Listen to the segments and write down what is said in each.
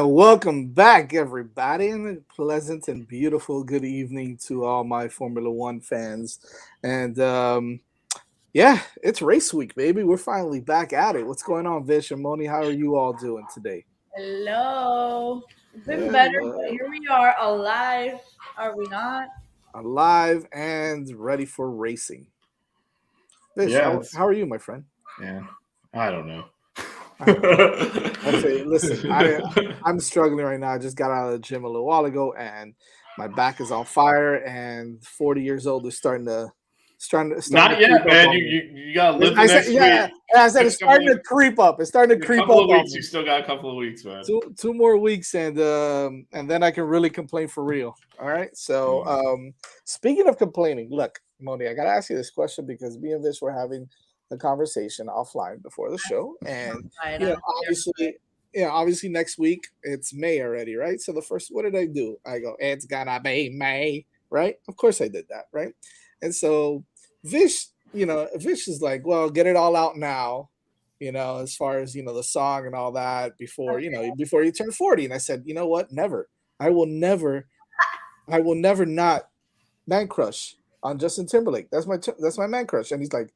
And welcome back, everybody, and a pleasant and beautiful good evening to all my Formula One fans. And yeah, it's race week, baby. We're finally back at it. What's going on, Vish and Moni? How are you all doing today? Hello. It's been better, but Hello. here we are alive. Are we not? Alive and ready for racing. Vish, Yeah, how are you, my friend? yeah. I don't know. I don't know. I say, listen, I'm struggling right now. I just got out of the gym a little while ago, and my back is on fire. And 40 years old is starting to Not creep yet, up man. on You me. you, you gotta live the I said, next yeah, week. I said it's Next couple starting of, to creep up. It's starting to a creep couple up of on weeks. You me. still got a couple of weeks, man. Two more weeks, and then I can really complain for real. All right. So, speaking of complaining, look, Moni, I gotta ask you this question because me and Vish were having a conversation offline before the show, and Right, you know, I'm obviously, obviously next week it's May already, right? So the first, what did I do? I go, it's gonna be May, right? Of course I did that, right? And so Vish, Vish is like, well, get it all out now, as far as the song and all that before you turn 40. And I said, you know what? Never. I will never, I will never not man crush on Justin Timberlake. That's my man crush. And he's like,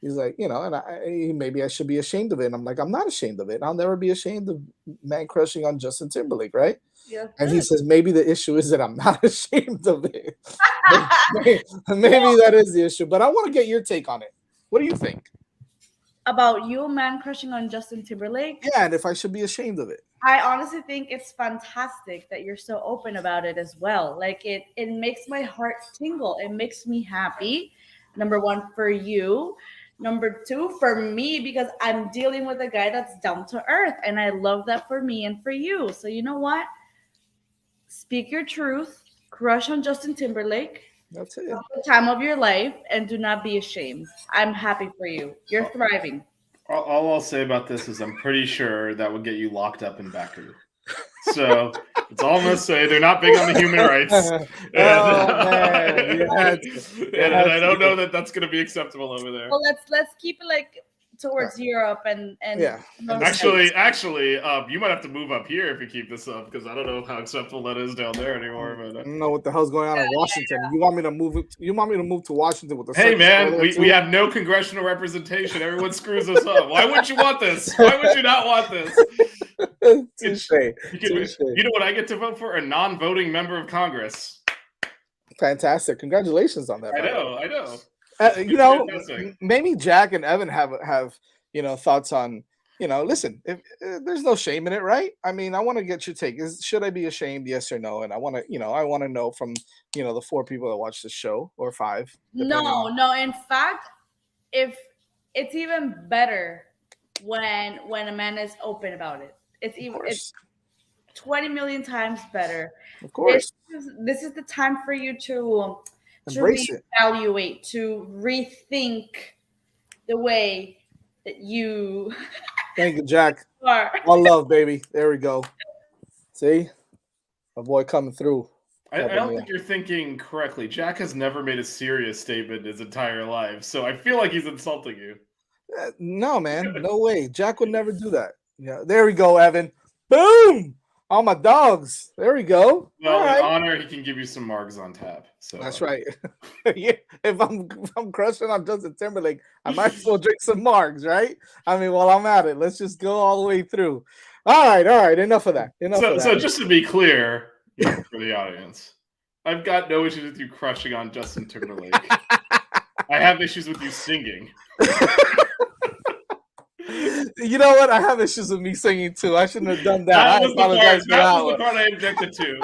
maybe I should be ashamed of it. And I'm like, I'm not ashamed of it. I'll never be ashamed of man crushing on Justin Timberlake, right? yes, And he good. says, maybe the issue is that I'm not ashamed of it. Maybe that is the issue. But I want to get your take on it. What do you think? About you, man, crushing on Justin Timberlake. Yeah, and if I should be ashamed of it. I honestly think it's fantastic that you're so open about it as well. Like it makes my heart tingle. It makes me happy. Number one for you. Number two for me because I'm dealing with a guy that's down to earth, and I love that for me and for you. So you know what? Speak your truth. Crush on Justin Timberlake. That's it. The time of your life, and do not be ashamed. I'm happy for you. You're thriving. All I'll say about this is I'm pretty sure that would get you locked up in Baku. So that's all I'm gonna say. They're not big on the human rights, and, Oh man, and I don't know that that's gonna be acceptable over there. Well, let's keep it like towards Europe and Yeah. no Actually, you might have to move up here if you keep this up because I don't know how acceptable that is down there anymore. I But don't know what the hell's going on in Washington. You want me to move? You want me to move to Washington with the hey, circus man, over there, we too? have no congressional representation. Everyone screws us up. Why would you want this? Why would you not want this? Touche. You know what I get to vote for? A non-voting member of Congress. Fantastic! Congratulations on that. I by the way. know, I know. Fantastic. Maybe Jack and Evan have thoughts on listen, if there's no shame in it, right? I mean, I want to get your take. Should I be ashamed, yes or no? And I want to know from the four people that watch the show, or five, depending no on. no. In fact, if it's even better when a man is open about it. Of It's course, 20 million times better. of This course, this is the time for you to embrace it. reevaluate, to rethink the way that you Thank you, Jack. are. All love, baby. There we go. See, my boy coming through. I Helping don't me think out. you're thinking correctly. Jack has never made a serious statement in his entire life, so I feel like he's insulting you. No, man, no way. Jack would never do that. Yeah, there we go, Evan. Boom! All my dogs. There we go. Well, All in right. honor, he can give you some margs on tap. So That's right. Yeah, if I'm crushing on Justin Timberlake, I might as well drink some margs, right? I mean, while I'm at it, let's just go all the way through. All right. Enough of that. So just to be clear, for the audience, I've got no issues with you crushing on Justin Timberlake. I have issues with you singing. You know what? I have issues with me singing too. I shouldn't have done that. That I was apologize for that that was the one. part I objected to.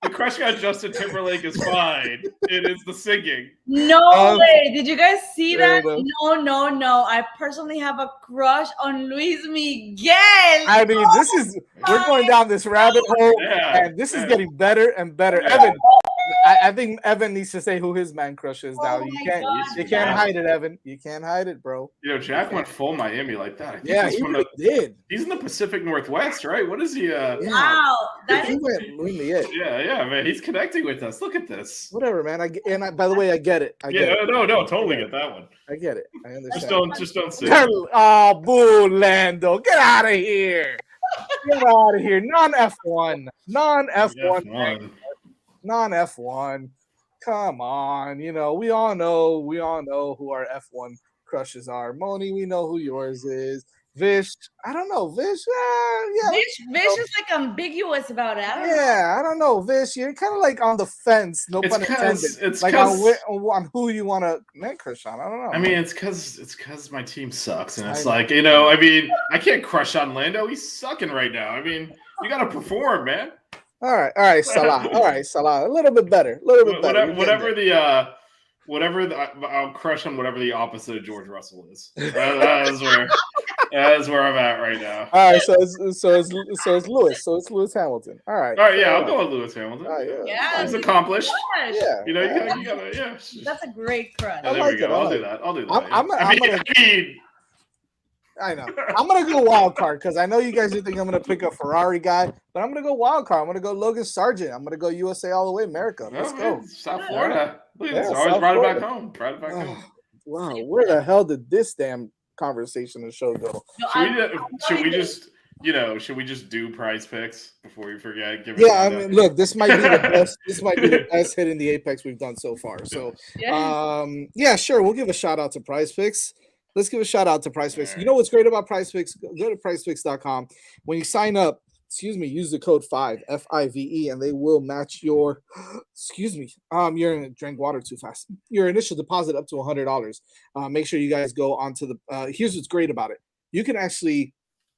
The crushing on Justin Timberlake is fine. It is the singing. No Um, way. Did you guys see fair that? enough. No. I personally have a crush on Luis Miguel. I mean, we're going down this rabbit hole, Yeah, and this is yeah. getting better and better. Yeah. Evan, I think Evan needs to say who his man crush is now. Oh You my can't, God, you can't Jack. hide it, Evan. You can't hide it, bro. Jack went full Miami like that. I think Yeah, he's he from really did. he's in the Pacific Northwest, right? What is he? Yeah, Wow. That he is went Louis Miguel. Yeah, man. He's connecting with us. Look at this. Whatever, man. By the way, I get it. I get Yeah, it. no, totally get that one. I get it. I Just understand. don't say it. Oh, boo, Lando. Get out of here. Get out of here. Non-F1. Non-F1. F1. Non-F1. Come on. We all know who our F1 crushes are. Moni, we know who yours is. Vish, I don't know. Vish, yeah. Vish is like ambiguous about it. I don't know. Vish, you're kind of like on the fence. No pun intended. It's like on who you want to man crush on. I don't know. I mean, it's because my team sucks, and it's like I can't crush on Lando. He's sucking right now. I mean, you got to perform, man. All right, Salah. A little bit better. I'll crush on whatever the opposite of George Russell is. That is where I'm at right now. All right, so it's Lewis. So it's Lewis Hamilton. All right, yeah, I'll go with Lewis Hamilton. Yeah, he's accomplished. Yeah, you gotta. Yeah, that's a great crush. There we go. I'll do that. I know. I'm gonna go wild card because I know you guys think I'm gonna pick a Ferrari guy, but I'm gonna go wild card. I'm gonna go Logan Sargent. I'm gonna go USA all the way, America. Let's go. South Florida. Look at this. Always brought it back home. Wow, where the hell did this damn conversation and show go? Should we just do prize picks before we forget? I mean, look, this might be the best. This might be the best hit in the Apex we've done so far. So, sure, we'll give a shout out to Prize Picks. Let's give a shout out to Prize Picks. You know what's great about Prize Picks? Go to prizepicks.com. When you sign up, use the code 5 FIVE, and they will match your. You're drank water too fast. Your initial deposit up to $100. Make sure you guys go onto the. Here's what's great about it. You can actually.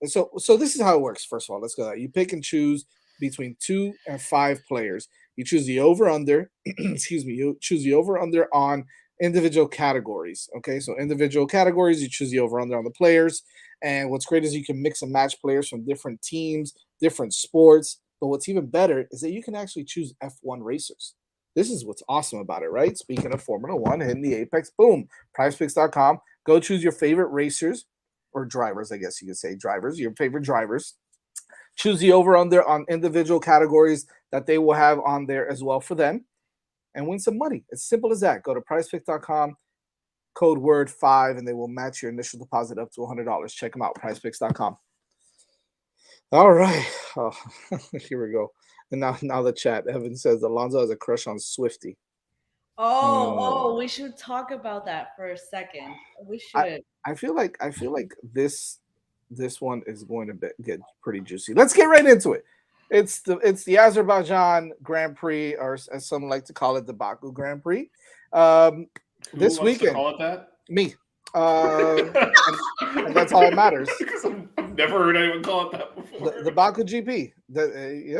So this is how it works. First of all, let's go. You pick and choose between 2 and 5 players. You choose the over under. You choose the over under on individual categories. Okay, so individual categories, you choose the over under on the players. And what's great is you can mix and match players from different teams, different sports. But what's even better is that you can actually choose F1 racers. This is what's awesome about it, right? Speaking of Formula One, hitting the Apex, boom, prizepicks.com. Go choose your favorite racers or drivers, I guess you could say drivers, your favorite drivers. Choose the over under on individual categories that they will have on there as well for them. And win some money. It's simple as that. Go to prizepicks.com, code word 5, and they will match your initial deposit up to $100. Check them out, prizepicks.com. All right. Oh, here we go. And now the chat. Evan says Alonso has a crush on Swifty. We should talk about that for a second. We should. I feel like this one is going to get pretty juicy. Let's get right into it. It's the Azerbaijan Grand Prix, or as some like to call it, the Baku Grand Prix. This weekend. To call it that? Me. And that's all that matters. I've never heard anyone call it that before. The Baku GP.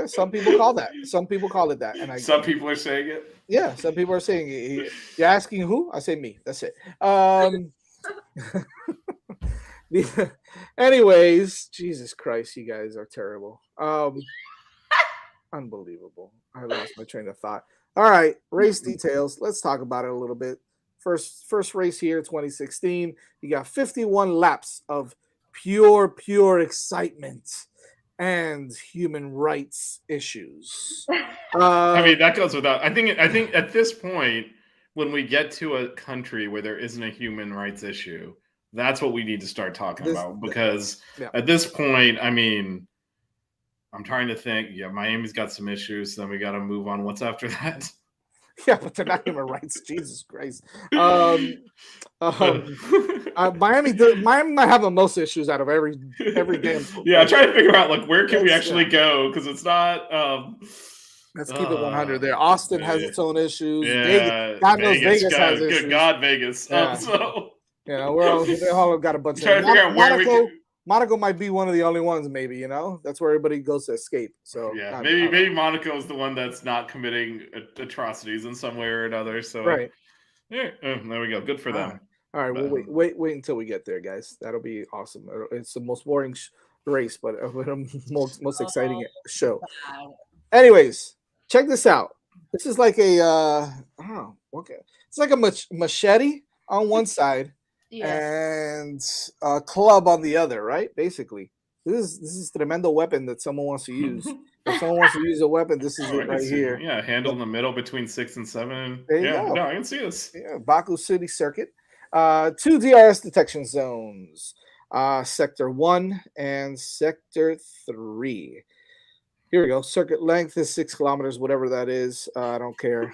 Some people call that. Some people call it that. And some people are saying it. Yeah, some people are saying it. You're asking who? I say me. That's it. Anyways, Jesus Christ, you guys are terrible. Unbelievable. I lost my train of thought. All right, race details. Let's talk about it a little bit. First race here, 2016. You got 51 laps of pure excitement and human rights issues. I mean, that goes without. I think at this point, when we get to a country where there isn't a human rights issue, that's what we need to start talking about. Because at this point, I mean, I'm trying to think. Yeah, Miami's got some issues. Then we got to move on. What's after that? Yeah, but they're not human rights. Jesus Christ. Miami might have the most issues out of every damn. Yeah, I'm trying to figure out like where can we actually go, because it's not. Let's keep it 100 there. Austin has its own issues. Yeah, Vegas has issues. Good God, Vegas. Yeah. They all got a bunch of. Trying to figure out where we can. Monaco might be one of the only ones, maybe, that's where everybody goes to escape. So yeah, maybe Monaco is the one that's not committing atrocities in some way or another. So right, yeah, there we go. Good for them. All right, we'll wait until we get there, guys. That'll be awesome. It's the most boring race, but a most exciting show. Wow. Anyways, check this out. This is like a okay. It's like a machete on one side. And a club on the other, right? Basically, this is tremendo weapon that someone wants to use. If someone wants to use a weapon, this is it right here. Yeah, handle in the middle between 6 and 7. There you go. No, I can see this. Yeah, Baku City Circuit. 2 DRS detection zones. Sector 1 and Sector 3. Here we go. Circuit length is 6 kilometers, whatever that is. I don't care.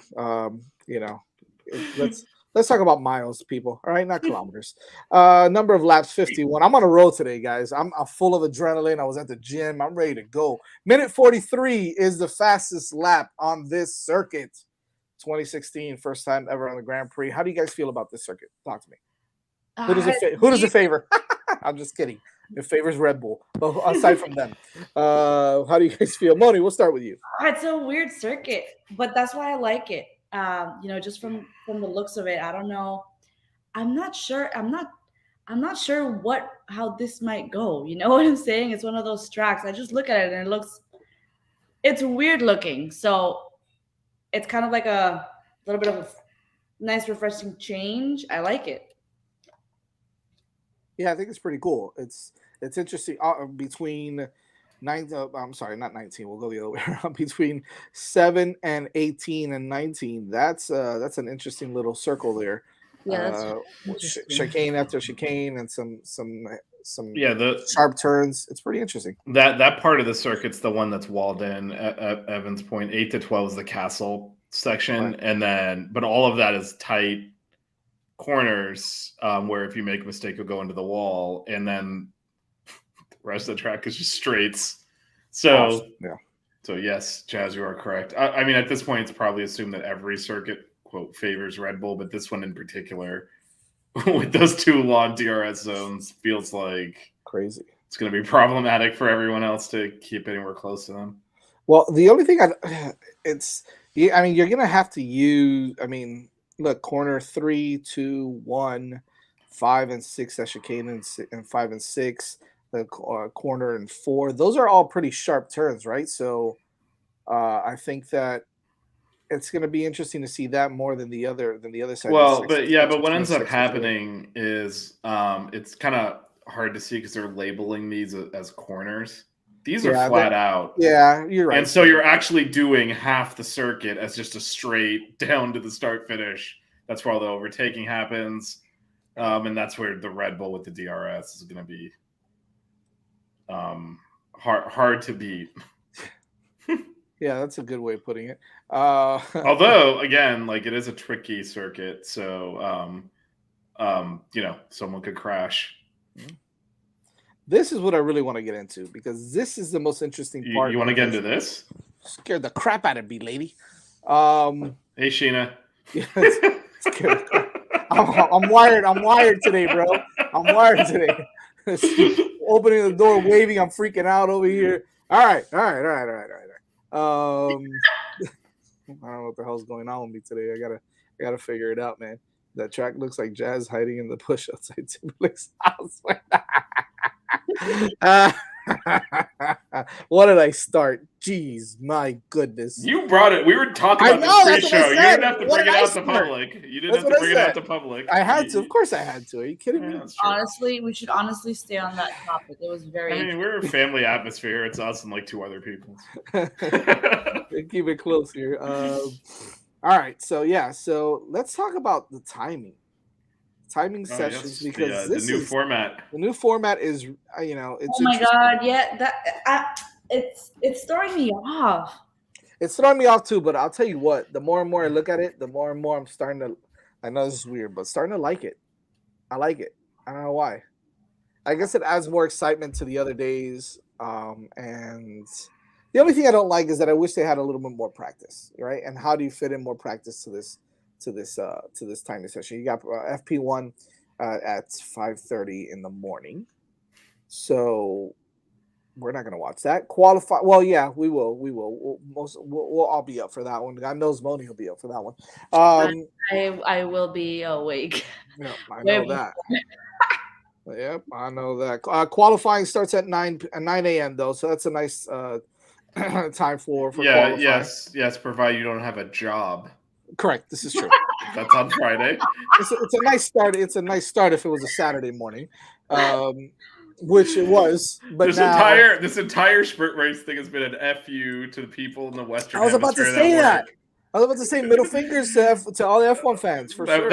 Let's talk about miles, people. All right, not kilometers. Number of laps 51. I'm on a roll today, guys. I'm full of adrenaline. I was at the gym. I'm ready to go. Minute 43 is the fastest lap on this circuit. 2016, first time ever on the Grand Prix. How do you guys feel about this circuit? Talk to me. Who does it favor? I'm just kidding. It favors Red Bull. But aside from them, how do you guys feel? Moni, we'll start with you. It's a weird circuit, but that's why I like it. Just from the looks of it, I don't know. I'm not sure how this might go. You know what I'm saying? It's one of those tracks. I just look at it and it's weird looking. So it's kind of like a little bit of a nice, refreshing change. I like it. Yeah, I think it's pretty cool. It's interesting. Between I'm sorry, not 19. We'll go the other way around. Between 7 and 18 and 19. That's an interesting little circle there. Yeah, chicane after chicane and some the sharp turns. It's pretty interesting. That part of the circuit's the one that's walled in at Evan's point. 8 to 12 is the castle section, right. But all of that is tight corners where if you make a mistake you'll go into the wall, and then the rest of the track is just straights. So yes, Jazz, you are correct. I mean, at this point it's probably assumed that every circuit quote favors Red Bull, but this one in particular with those 2 long DRS zones feels like crazy. It's going to be problematic for everyone else to keep anywhere close to them. Well, the only thing you're going to have to use, look, corner 3, 2, 1, 5 and 6, that chicane and 5 and 6, the corner and 4. Those are all pretty sharp turns, right? So I think that it's going to be interesting to see that more than the other side. Well, but what ends up happening is it's kind of hard to see because they're labeling these as corners. These are flat out. Yeah, you're right. And so you're actually doing half the circuit as just a straight down to the start finish. That's where all the overtaking happens. And that's where the Red Bull with the DRS is going to be hard to beat. Yeah, that's a good way of putting it. Although, again, like it is a tricky circuit, so someone could crash. This is what I really want to get into because this is the most interesting part. You want to get into this? Scared the crap out of me, lady. Hey, Sheena. Yeah, I'm wired. I'm wired today, bro. I'm wired today. Opening the door, waving. I'm freaking out over here. All right. I don't know what the hell's going on with me today. I gotta figure it out, man. That track looks like Jazz hiding in the bush outside Timberlake's house. What did I start? Jeez, my goodness. You brought it. We were talking about the pre-show. You didn't have to bring it out to public. You didn't have to bring it out to public. I had to. Of course I had to. Are you kidding me? Honestly, we should stay on that topic. It was very we're a family atmosphere. It's us and like 2 other people. Keep it close here. All right. So let's talk about the timing sessions because the new format. The new format is it's oh my god, yeah, it's throwing me off. It's throwing me off too, but I'll tell you what, the more and more I look at it, the more and more I'm starting to, I know this is weird, but starting to like it. I like it. I don't know why. I guess it adds more excitement to the other days. And the only thing I don't like is that I wish they had a little bit more practice, right? And how do you fit in more practice to this timing session? You got FP1 at 5:30 in the morning, so we're not going to watch that. Qualify? Well, yeah, we will. We'll all be up for that one. God knows Moni will be up for that one. I will be awake. Yeah, I know that. Yep, I know that. Qualifying starts at 9 a.m. though, so that's a nice time for qualifying. Yes, provided you don't have a job. Correct. This is true. That's on Friday. It's a nice start. It's a nice start if it was a Saturday morning, which it was. But this entire sprint race thing has been an FU to the people in the Western. I was about to say that. I was about to say middle fingers to all the F1 fans for sure.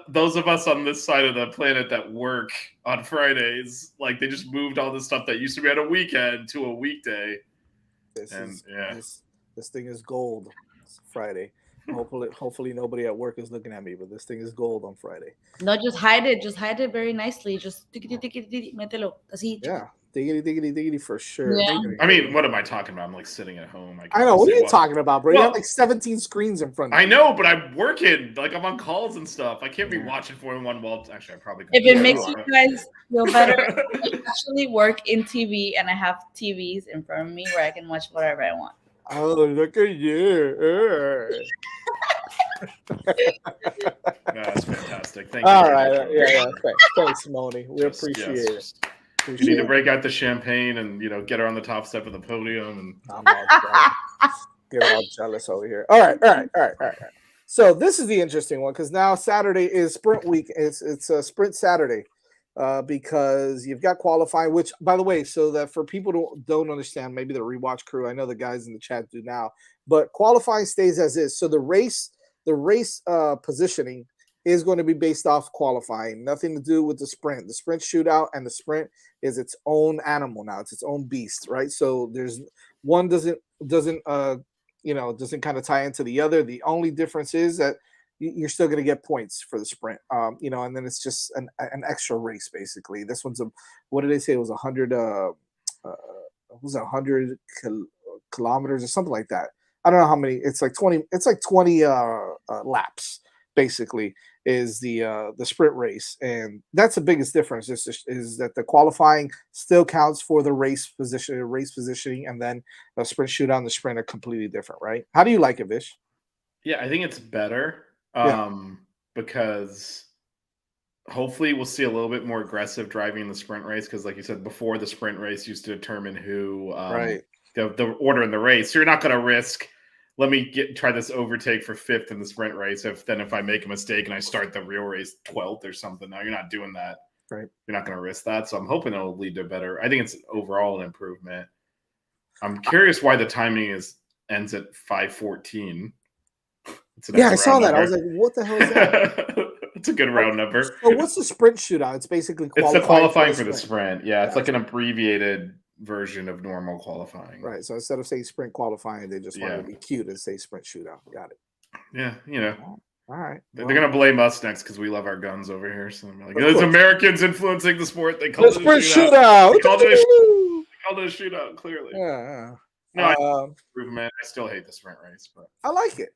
Those of us on this side of the planet that work on Fridays, like they just moved all this stuff that used to be on a weekend to a weekday. This thing is gold. It's Friday. Hopefully nobody at work is looking at me, but this thing is gold on Friday. No, just hide it. Just hide it very nicely. Just mételo. Así. Yeah. Diggity for sure. Yeah. I mean, what am I talking about? I'm like sitting at home. I know. What are you talking about, bro? You have like 17 screens in front of you. I know, but I'm working. Like, I'm on calls and stuff. I can't be watching Formula 1 while... Actually, I probably could. If it makes you guys feel better, I actually work in TV, and I have TVs in front of me where I can watch whatever I want. Oh, look at you. That's fantastic. Thank you. All right. Yeah. Thanks, Moni. We appreciate it. You need to break out the champagne and get her on the top step of the podium. And I'm get all jealous over here. All right. So this is the interesting one because now Saturday is sprint week. It's a sprint Saturday because you've got qualifying. Which, by the way, so that for people who don't understand, maybe the rewatch crew, I know the guys in the chat do now, but qualifying stays as is. So the race positioning is going to be based off qualifying, nothing to do with the sprint. The sprint shootout and the sprint is its own animal now. It's its own beast, right? So there's one doesn't kind of tie into the other. The only difference is that you're still going to get points for the sprint, and then it's just an extra race basically. This one's what did they say? It was 100. Was it 100 kilometers or something like that? I don't know how many. It's like 20. It's like 20 laps basically. Is the sprint race, and that's the biggest difference. Is that the qualifying still counts for the race positioning, and then the sprint shootout and the sprint are completely different, right? How do you like it, Vish? Yeah, I think it's better because hopefully we'll see a little bit more aggressive driving in the sprint race because, like you said before, the sprint race used to determine who the order in the race. So you're not going to risk. Let me try this overtake for 5th in the sprint race. If I make a mistake and I start the real race 12th or something, now you're not doing that. Right. You're not going to risk that. So I'm hoping it'll lead to better. I think it's overall an improvement. I'm curious why the timing ends at 5:14. I saw that. I was like, what the hell is that? It's a good round number. So what's the sprint shootout? It's basically qualifying for the sprint. Yeah, it's like an abbreviated version of normal qualifying. Right. So instead of saying sprint qualifying, they just wanted to be cute and say sprint shootout. Got it. Yeah, All right. They're gonna blame us next because we love our guns over here. So I'm like, there's Americans influencing the sport. They called it a shootout. They called it a shootout. Clearly. Yeah. No, improvement. I still hate the sprint race, but I like it.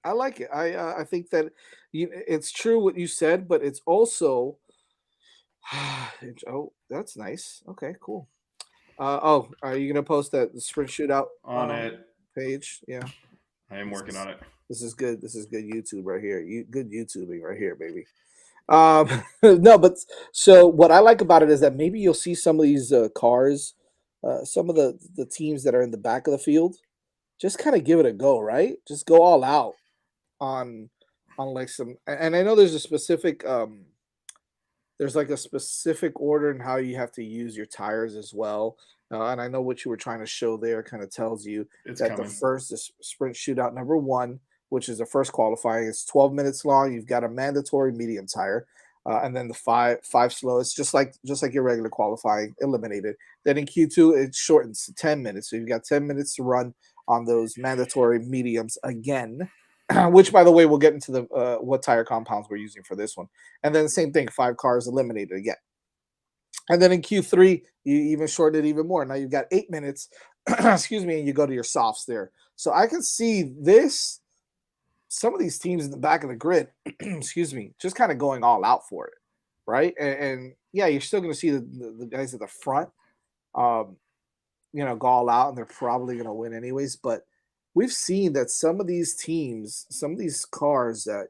I think that it's true what you said, but it's also that's nice. Okay, cool. Are you gonna post that the sprint shootout on it page? Yeah, I am working on it. This is good. This is good YouTube right here. Good YouTubing right here, baby. No, but so what I like about it is that maybe you'll see some of these cars, some of the teams that are in the back of the field, just kind of give it a go, right? Just go all out on like some. And I know there's a specific there's like a specific order in how you have to use your tires as well. And I know what you were trying to show there kind of tells you that the sprint shootout number 1, which is the first qualifying, is 12 minutes long. You've got a mandatory medium tire, and then the five slowest, just like your regular qualifying, eliminated. Then in Q2, it shortens to 10 minutes. So you've got 10 minutes to run on those mandatory mediums again. Which, by the way, we'll get into the what tire compounds we're using for this one. And then the same thing, 5 cars eliminated again. And then in Q3, you even shorten it even more. Now you've got 8 minutes, excuse me, and you go to your softs there. So I can see some of these teams in the back of the grid, excuse me, just kind of going all out for it, right? And yeah, you're still going to see the guys at the front, go all out, and they're probably going to win anyways. But we've seen that some of these teams, some of these cars that,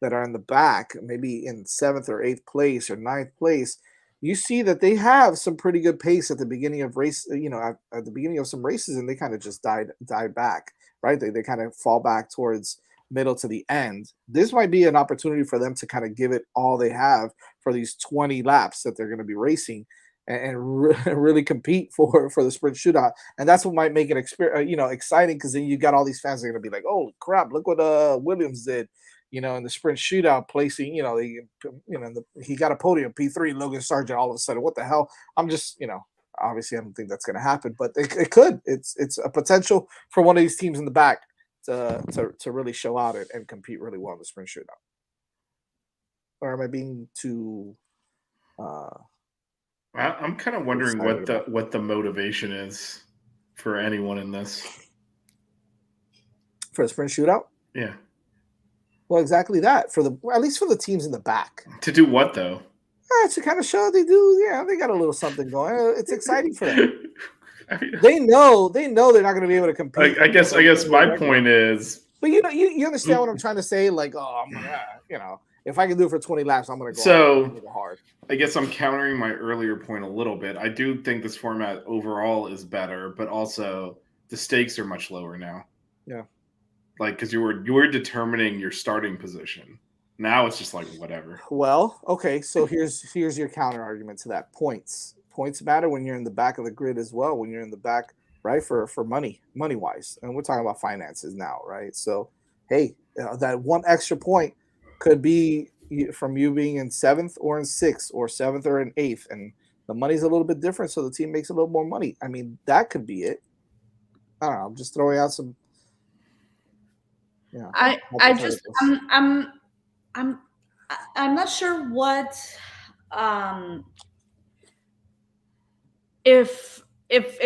that are in the back, maybe in 7th or 8th place or 9th place, you see that they have some pretty good pace at the beginning of race, at the beginning of some races, and they kind of just die back, right? They kind of fall back towards middle to the end. This might be an opportunity for them to kind of give it all they have for these 20 laps that they're going to be racing. and really compete for the sprint shootout. And that's what might make it exciting, because then you got all these fans that are going to be like, oh crap, look what Williams did, in the sprint shootout, placing, he got a podium, P3, Logan Sargent, all of a sudden, what the hell? I'm just, obviously I don't think that's going to happen, but it could. It's a potential for one of these teams in the back to really show out and compete really well in the sprint shootout. Or am I being too I'm kind of wondering what the motivation is for anyone in this. For a sprint shootout? Yeah. Well, exactly that. At least for the teams in the back. To do what though? To kind of show they do. Yeah, they got a little something going. It's exciting for them. I mean, they know they're not going to be able to compete. I guess my point is. But you understand what I'm trying to say? Like, I'm gonna, if I can do it for 20 laps, I'm gonna go. So hard. I guess I'm countering my earlier point a little bit. I do think this format overall is better, but also the stakes are much lower now. Yeah. Like, because you were determining your starting position. Now it's just like whatever. Well, okay. So here's your counter argument to that. Points matter when you're in the back of the grid as well. When you're in the back, right, for money wise, and we're talking about finances now, right? So, hey, that one extra point could be from you being in 7th or in 6th, or 7th or in 8th, and the money's a little bit different, so the team makes a little more money. I mean, that could be it. I don't know. I'm just throwing out some. Yeah. I'm not sure what if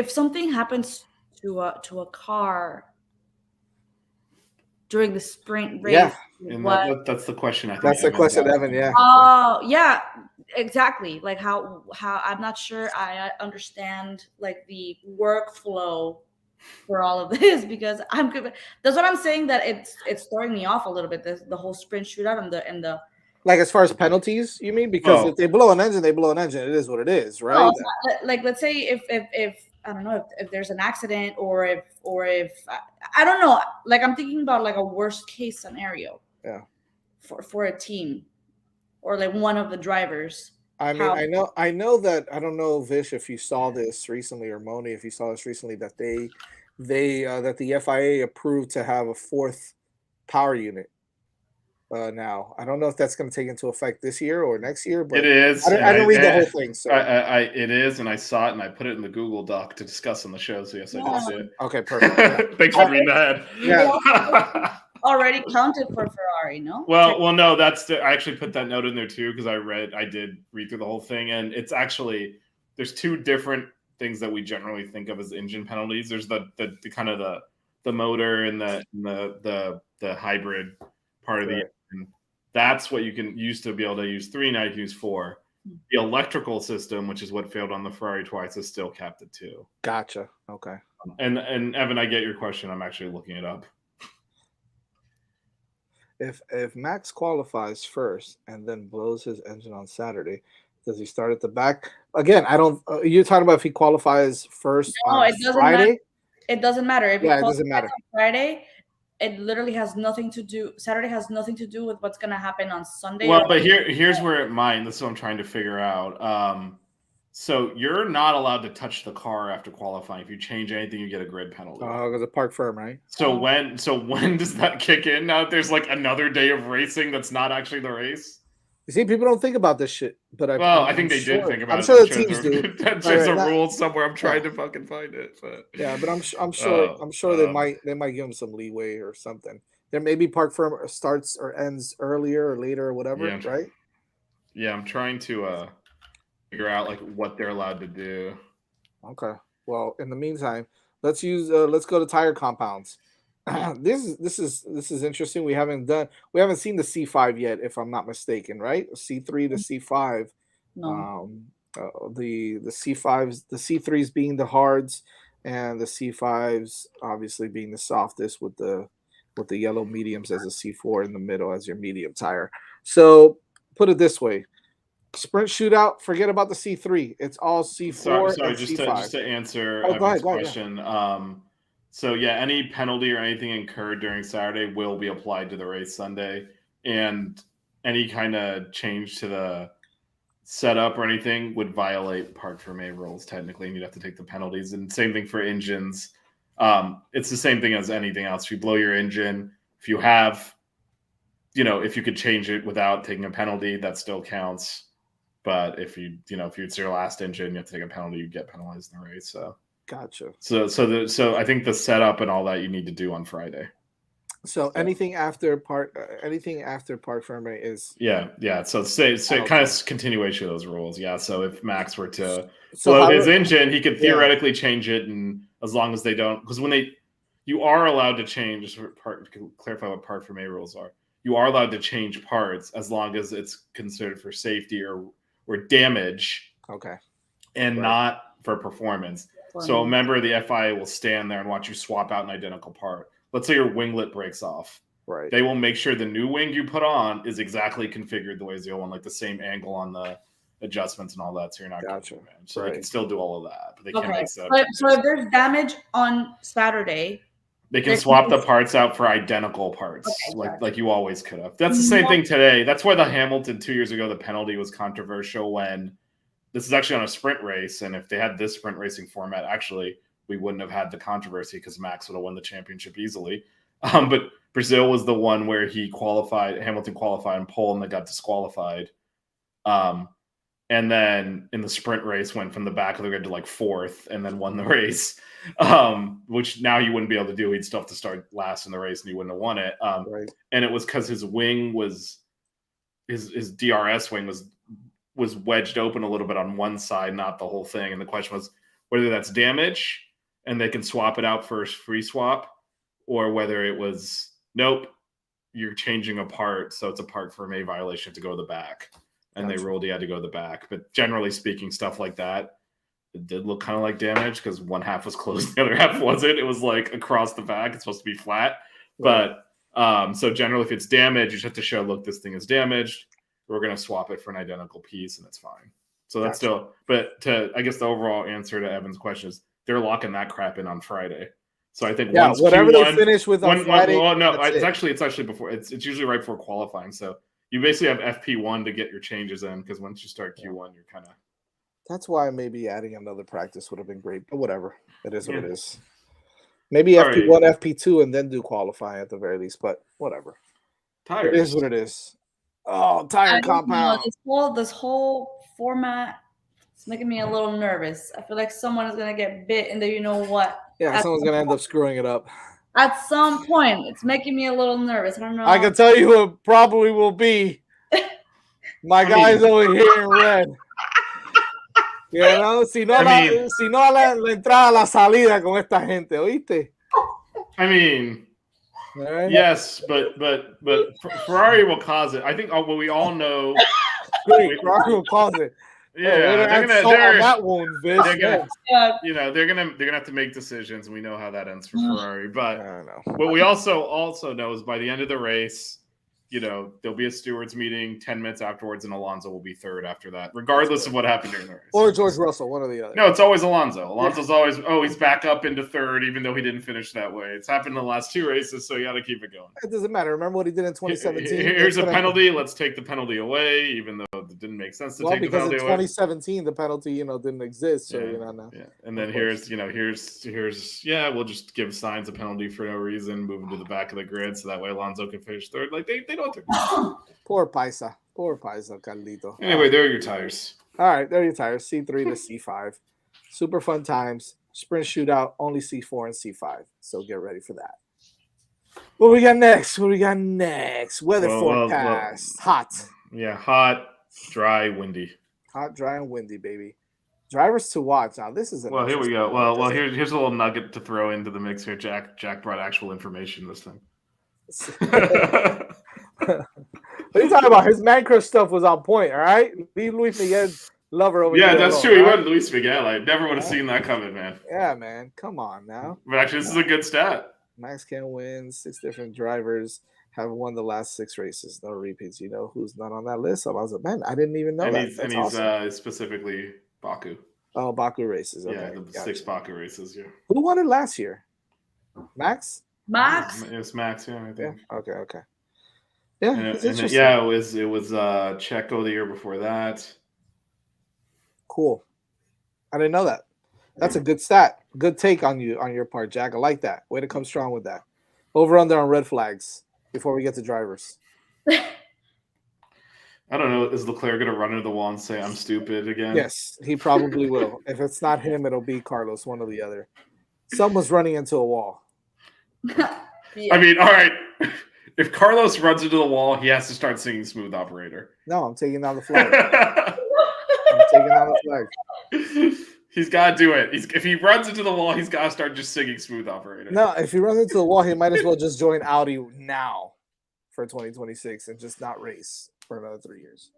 something happens to a car during the sprint race. Yeah, and that's the question. I think that's the question, Evan. Yeah. Oh, yeah, exactly. Like how I'm not sure I understand like the workflow for all of this, because that's what I'm saying, that it's throwing me off a little bit. The whole sprint shootout and the like, as far as penalties, you mean? Because if they blow an engine, they blow an engine. It is what it is, right? No, like, let's say if I don't know if there's an accident, or if I don't know, like I'm thinking about like a worst case scenario. Yeah. For a team, or like one of the drivers. I mean, I know that, I don't know, Vish, if you saw this recently, or Moni, if you saw this recently, that that the FIA approved to have a 4th power unit. Now, I don't know if that's going to take into effect this year or next year, but it is. I didn't read the whole thing. So it is, and I saw it, and I put it in the Google Doc to discuss on the show. So yes, I did see it. Okay, perfect. Thanks for reading that. Yeah. Already counted for Ferrari, no? Well, no. I actually put that note in there too, because I did read through the whole thing, and it's actually, there's 2 different things that we generally think of as engine penalties. There's the kind of the motor and the hybrid part of the engine. That's what you can use to be able to use 3, now you can use 4. The electrical system, which is what failed on the Ferrari twice, is still capped at 2. Gotcha. Okay. And Evan, I get your question. I'm actually looking it up. If Max qualifies first and then blows his engine on Saturday, does he start at the back? Again, I don't. You're talking about if he qualifies first on it doesn't Friday? Matter. It doesn't matter. If it doesn't matter. On Friday, it literally has nothing to do. Saturday has nothing to do with what's going to happen on Sunday. Well, but here's where it might. That's what I'm trying to figure out. So you're not allowed to touch the car after qualifying. If you change anything, you get a grid penalty. Oh, because of park firm, right? So when does that kick in? Now there's like another day of racing that's not actually the race. You see, people don't think about this shit, but I think they did think about it. I'm sure the teams do. There's a rule somewhere. I'm trying to fucking find it. But. Yeah, but I'm sure they might give them some leeway or something. There may be park firm starts or ends earlier or later or whatever, right? Yeah, I'm trying to figure out like what they're allowed to do. Okay. Well, in the meantime, let's go to tire compounds. This is interesting. We haven't seen the C5 yet, if I'm not mistaken, right? C3 to C5. No. The C5s, the C3s being the hards, and the C5s obviously being the softest, with the yellow mediums as a C4 in the middle as your medium tire. So put it this way. Sprint shootout, forget about the C3. It's all C4 sorry, and just C5. just to answer Evan's question. So yeah, any penalty or anything incurred during Saturday will be applied to the race Sunday, and any kind of change to setup or anything would violate Parc Fermé rules technically, and you'd have to take the penalties. And same thing for engines. It's the same thing as anything else. If you blow your engine, if you have, if you could change it without taking a penalty, that still counts. But if it's your last engine, you have to take a penalty, you get penalized in the race. So gotcha. So I think the setup and all that you need to do on Friday. So anything after Parc Fermé is So kind of continuation of those rules. Yeah. So if Max were to blow his engine, he could theoretically change it, and as long as they don't, because you are allowed to change. To clarify what Parc Fermé rules are. You are allowed to change parts as long as it's considered for safety or damage. Okay. And not for performance. So a member of the FIA will stand there and watch you swap out an identical part. Let's say your winglet breaks off. Right. They will make sure the new wing you put on is exactly configured the way as the old one, like the same angle on the adjustments and all that. So you're not gotcha. So they can still do all of that, but they can't make that. So if there's damage on Saturday, they can swap the parts out for identical parts, like you always could have. That's the same thing today. That's why the Hamilton 2 years ago, the penalty was controversial when this is actually on a sprint race. And if they had this sprint racing format, actually, we wouldn't have had the controversy because Max would have won the championship easily. But Brazil was the one where Hamilton qualified in pole and they got disqualified. And then in the sprint race went from the back of the grid to like fourth and then won the race, which now you wouldn't be able to do. He'd still have to start last in the race and he wouldn't have won it. And it was because his wing his DRS wing was wedged open a little bit on one side, not the whole thing. And the question was whether that's damage and they can swap it out for a free swap, or whether it was, nope, you're changing a part. So it's a Parc Fermé violation to go to the back. And they ruled he had to go to the back. But generally speaking, stuff like that, it did look kind of like damage because one half was closed, the other half wasn't. It was like across the back. It's supposed to be flat. Right. But so generally, if it's damaged, you just have to show, look, this thing is damaged. We're going to swap it for an identical piece, and it's fine. So that's still, but I guess the overall answer to Evan's question is they're locking that crap in on Friday. So I think whatever they finish with on Friday. It's actually before. It's usually right before qualifying. So you basically have FP1 to get your changes in, because once you start Q1, you're kind of. That's why maybe adding another practice would have been great, but whatever. It is what it is. Maybe FP1, FP2, and then do qualifying at the very least, but whatever. Tires. It is what it is. Oh, tire compound. This whole format is making me a little nervous. I feel like someone is going to get bit, and then you know what? Yeah, someone's going to end up screwing it up. At some point, it's making me a little nervous. I don't know. I can tell you who it probably will be. My guy's over here in red. You know, si no la entrada a la salida con esta gente, ¿oíste? I mean, yes, but Ferrari will cause it. I think what we all know. Ferrari will cause it. Yeah, they're gonna have to make decisions, and we know how that ends for Ferrari. But what we also know is by the end of the race, there'll be a stewards meeting 10 minutes afterwards, and Alonso will be third after that, regardless of what happened during the race. Or George Russell, one or the other. No, it's always Alonso. Alonso's always, he's back up into third, even though he didn't finish that way. It's happened in the last two races, so you got to keep it going. It doesn't matter. Remember what he did in 2017? Here's a penalty. Let's take the penalty away, even though it didn't make sense to take the penalty away. Well, because in 2017, the penalty, didn't exist. So, Yeah. And then here's, we'll just give Sainz a penalty for no reason, move him to the back of the grid, so that way Alonso can finish third. Like, they know what they're doing. Poor Paisa, Carlito. Anyway, there are your tires. All right, there are your tires. C3 to C5. Super fun times. Sprint shootout, only C4 and C5. So get ready for that. What we got next? Weather forecast. Hot. Yeah, hot, dry, windy. Hot, dry, and windy, baby. Drivers to watch. Now, this is here we go. Well, here's a little nugget to throw into the mix here. Jack brought actual information this time. What are you talking about? His man crush stuff was on point, all right? Leave Luis Miguel's lover over here. Yeah, that's true. He wasn't Luis Miguel. I never would have seen that coming, man. Yeah, man. Come on now. But actually, this is a good stat. Max can win. 6 different drivers have won the last 6 races. No repeats. You know who's not on that list? I was like, man, I didn't even know that. He's awesome. Specifically Baku. Oh, Baku races. Okay. Yeah, the 6 Baku races, yeah. Who won it last year? Max? It was Max, yeah, I think. Yeah. Okay. Yeah, it was Checo the year before that. Cool. I didn't know that. That's a good stat. Good take on your part, Jack. I like that. Way to come strong with that. Over under on red flags before we get to drivers. I don't know. Is Leclerc going to run into the wall and say, I'm stupid again? Yes, he probably will. If it's not him, it'll be Carlos, one or the other. Someone's running into a wall. Yeah. I mean, all right. If Carlos runs into the wall, he has to start singing Smooth Operator. No, I'm taking down the flag. I'm taking down the flag. He's got to do it. If he runs into the wall, he's got to start just singing Smooth Operator. No, if he runs into the wall, he might as well just join Audi now for 2026 and just not race for another 3 years.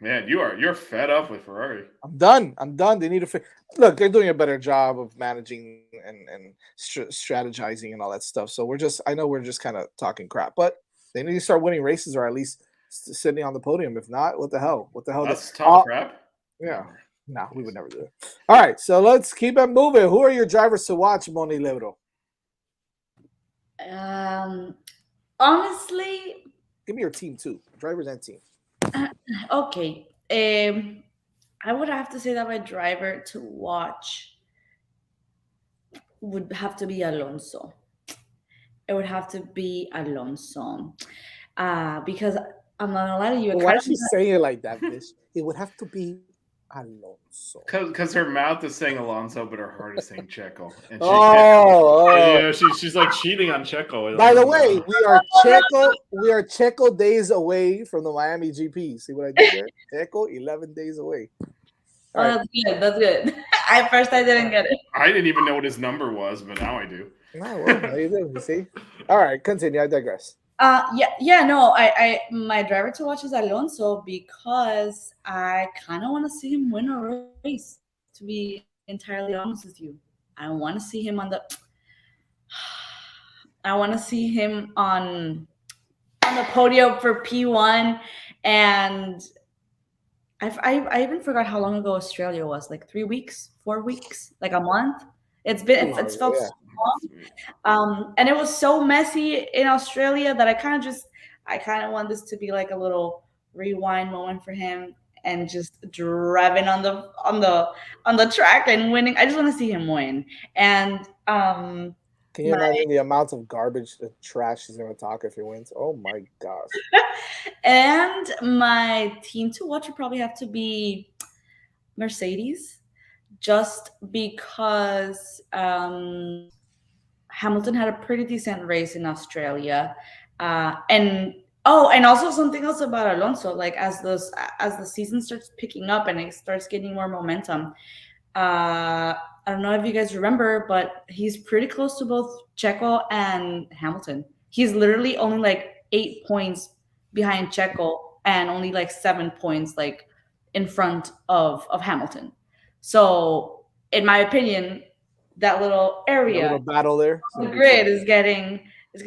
Man, you're fed up with Ferrari. I'm done. They need to look. They're doing a better job of managing and strategizing and all that stuff. So I know we're just kind of talking crap, but they need to start winning races or at least sitting on the podium. If not, what the hell? What the hell? That's talk crap. Yeah. No, we would never do it. All right, so let's keep it moving. Who are your drivers to watch, Moni Lebro? Honestly, give me your team too, drivers and team. Okay. I would have to say that my driver to watch would have to be Alonso. It would have to be Alonso. Because I'm not gonna lie to you. Why is she saying it like that, bitch? It would have to be Alonso. Because her mouth is saying Alonso, but her heart is saying Checo. And she's like cheating on Checo. By the way, we are Checo days away from the Miami GP. See what I did there? Checo 11 days away. Oh, right. That's good. At first I didn't get it. I didn't even know what his number was, but now I do. No, well, now you do. You see? All right, continue. I digress. No, my driver to watch is Alonso because I kind of want to see him win a race, to be entirely honest with you. I want to see him on the podium for P1, and I even forgot how long ago Australia was, like 3 weeks, 4 weeks, like a month. It's felt so long. And it was so messy in Australia that I kind of want this to be like a little rewind moment for him and just driving on the track and winning. I just want to see him win. And can you imagine the amount of garbage, the trash he's going to talk if he wins? Oh my gosh. And my team to watch would probably have to be Mercedes. Just because Hamilton had a pretty decent race in Australia, and also something else about Alonso. Like as the season starts picking up and it starts getting more momentum, I don't know if you guys remember, but he's pretty close to both Checo and Hamilton. He's literally only like 8 points behind Checo and only like 7 points like in front of Hamilton. So, in my opinion, that little area, little battle there, the grid is going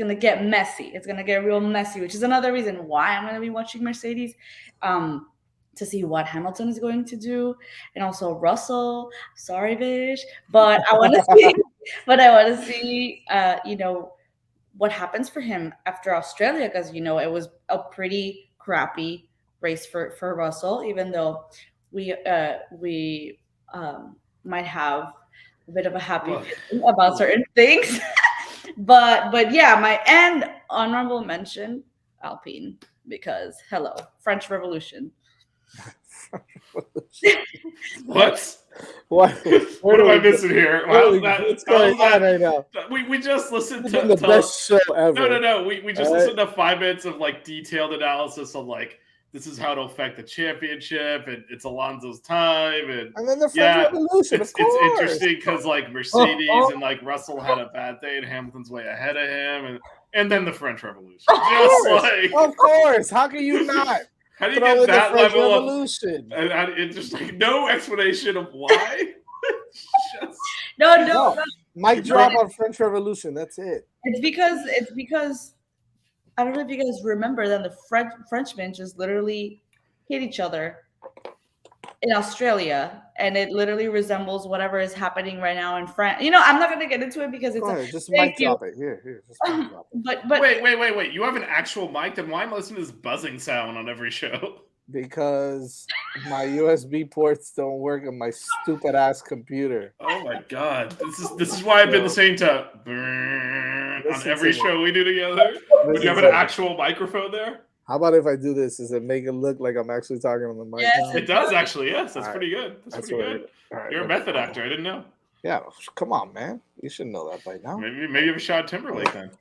to get messy. It's going to get real messy, which is another reason why I'm going to be watching Mercedes, to see what Hamilton is going to do, and also Russell. Sorry, Vish, but I want to see. But I want to see, what happens for him after Australia, because it was a pretty crappy race for Russell, even though we might have a bit of a happy feeling about certain things. but yeah, my honorable mention, Alpine, because hello, French Revolution. What? What am I missing here? What's going on right now? We just listened to the best show ever. No. We just listened to 5 minutes of like detailed analysis of like, this is how it'll affect the championship, and it's Alonso's time, and then the French Revolution. It's interesting because like Mercedes and like Russell had a bad day, and Hamilton's way ahead of him, and then the French Revolution. Of course, how can you not? How do you get that level Revolution? It's just like no explanation of why. No. Mic drop on French Revolution. That's it. It's because I don't know if you guys remember that the Frenchmen just literally hit each other in Australia, and it literally resembles whatever is happening right now in France. I'm not going to get into it because it's just mic drop it. Here. Just mic drop it. But wait. You have an actual mic? Then why am I listening to this buzzing sound on every show? because my USB ports don't work on my stupid ass computer. Oh my god, this is why I've been listening to on every show we do together. Would you have an actual microphone there? How about if I do this? Does it make it look like I'm actually talking on the mic? Yes, it does actually. Yes, that's pretty good. That's pretty good. Right, you're a method actor. I didn't know. Yeah, come on, man. You should know that by now. Maybe you have a shot at Timberlake then.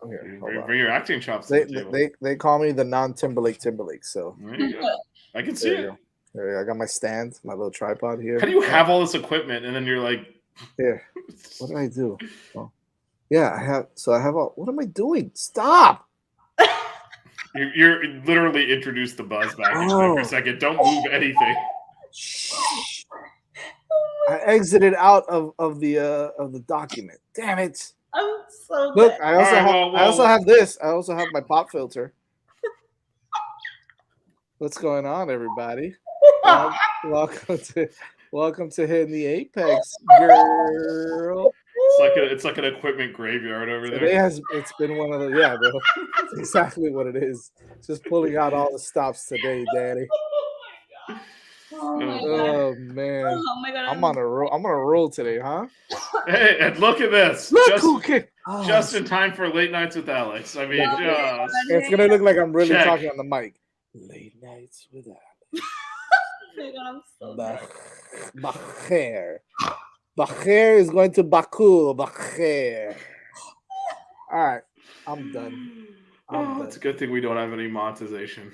Here, bring your acting chops. They call me the non-Timberlake. So there you go. I can see it. There, I got my stand, my little tripod here. How do you have all this equipment and then you're like, here? What did I do? Oh. Yeah, I have. So I have all. What am I doing? Stop! You're literally introduced the buzz back for a second. Don't move anything. I exited out of the document. Damn it! I'm so look. I also have this. I also have my pop filter. What's going on, everybody? Welcome to hitting the apex, girl. It's like an equipment graveyard over there. It's been one of the bro. It's exactly what it is. Just pulling out all the stops today, Daddy. Oh man. Oh my god. I'm on a roll today, huh? Hey, and look at this. Just in time for late nights with Alex. I mean, it's gonna look like I'm really talking on the mic. Late nights with Alex. I'm so Bacher. Bacher is going to Baku. Bacher. All right, I'm done. It's a good thing we don't have any monetization.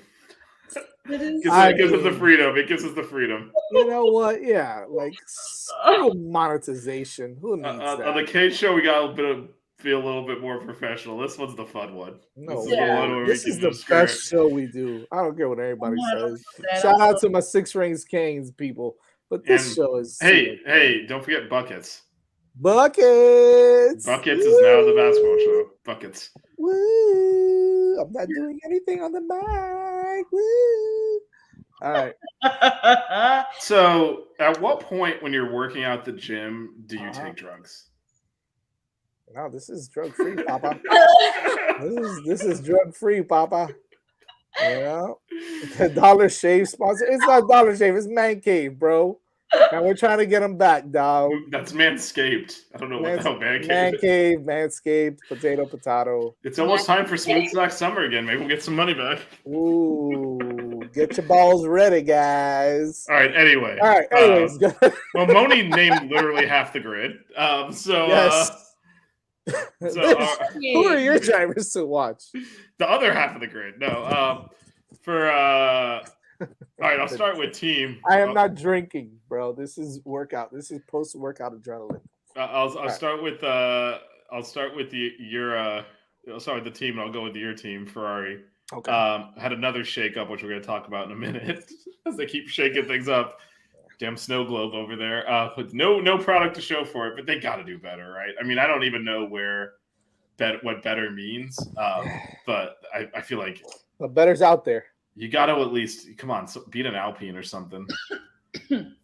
It gives us the freedom. It gives us the freedom. You know what? Yeah, like monetization. Who needs that? On the K show, we got feel a little bit more professional. This one's the fun one. No, this is the best show we do. I don't care what anybody says. Shout out to my Six Rings Canes people. But this show is hey, don't forget Buckets. Buckets is now the basketball show. Buckets. Woo! I'm not doing anything on the mic. Woo! All right. So, at what point when you're working out at the gym do you take drugs? No, this is drug free, Papa. this is drug free, Papa. Yeah, the Dollar Shave sponsor. It's not Dollar Shave. It's Man Cave, bro. And we're trying to get them back, dog. That's Manscaped. I don't know what the hell Man Cave. Man Cave, Manscaped, potato. It's almost time for Smooth Slack Summer again. Maybe we'll get some money back. Ooh, get your balls ready, guys. All right. Anyway. Anyways. Well, Moni named literally half the grid. Yes. Who are your drivers to watch? The other half of the grid. No. All right, I'll start with team. I am not drinking, bro. This is workout. This is post-workout adrenaline. I'll start with I'll start with the team, and I'll go with your team, Ferrari. Okay. Had another shake-up, which we're going to talk about in a minute, as they keep shaking things up. Damn snow globe over there. With no product to show for it, but they got to do better, right? I mean, I don't even know what better means, but I feel like the better's out there. You got to at least beat an Alpine or something. So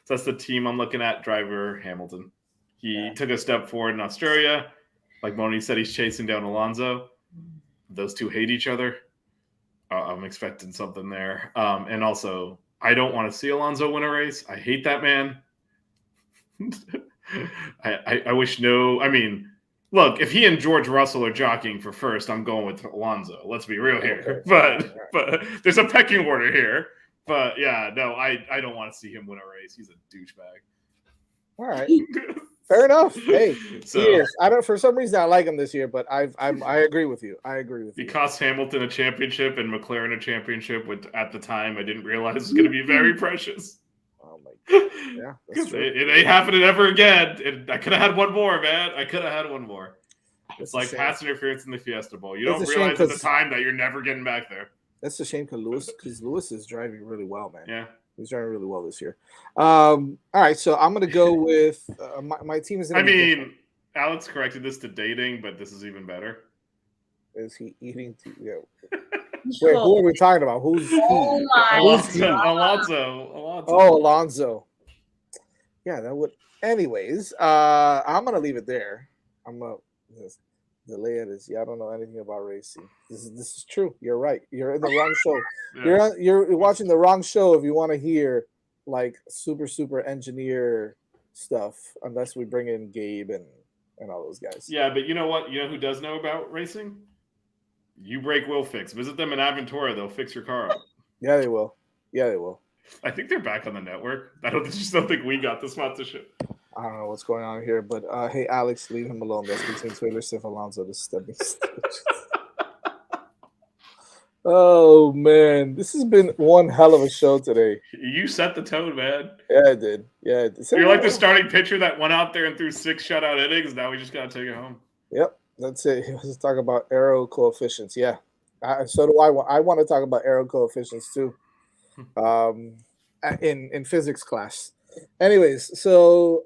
that's the team I'm looking at. Driver Hamilton. He took a step forward in Australia. Like Moni said, he's chasing down Alonso. Those two hate each other. I'm expecting something there. And also, I don't want to see Alonso win a race. I hate that man. I wish I mean, look, if he and George Russell are jockeying for first, I'm going with Alonso. Let's be real here. But there's a pecking order here. But yeah, no, I don't want to see him win a race. He's a douchebag. All right. Fair enough. Hey, I don't. For some reason, I like him this year, but I agree with you. He cost Hamilton a championship and McLaren a championship. At the time, I didn't realize it was going to be very precious. Oh my god! Yeah, that's true. It ain't happening ever again. I could have had one more, man. I could have had one more. It's like pass interference in the Fiesta Bowl. You don't realize at the time that you're never getting back there. That's a shame because Lewis is driving really well, man. Yeah. He's driving really well this year. All right, so I'm going to go with my team is going to be different. Alex corrected this to dating, but this is even better. Is he eating? Yeah. Wait, who are we talking about? Who's he? Alonso. Oh, Alonso. Yeah, that would. Anyways, I'm going to leave it there. Delay edits. Yeah, I don't know anything about racing. This is true. You're right. You're in the wrong show. Yeah. You're watching the wrong show if you want to hear like super engineer stuff. Unless we bring in Gabe and all those guys. Yeah, but you know what? You know who does know about racing? You Break will fix. Visit them in Aventura. They'll fix your car up. Yeah, they will. Yeah, they will. I think they're back on the network. Just don't think we got the sponsorship. I don't know what's going on here, but hey, Alex, leave him alone. That's between Taylor Swift, Alonso, the stepping stones. Oh man, this has been one hell of a show today. You set the tone, man. Yeah, I did. Yeah, I did. You're like the starting pitcher that went out there and threw 6 shutout innings. Now we just gotta take it home. Yep, that's it. Let's talk about aero coefficients. Yeah, so do I. I want to talk about aero coefficients too. In physics class. Anyways, so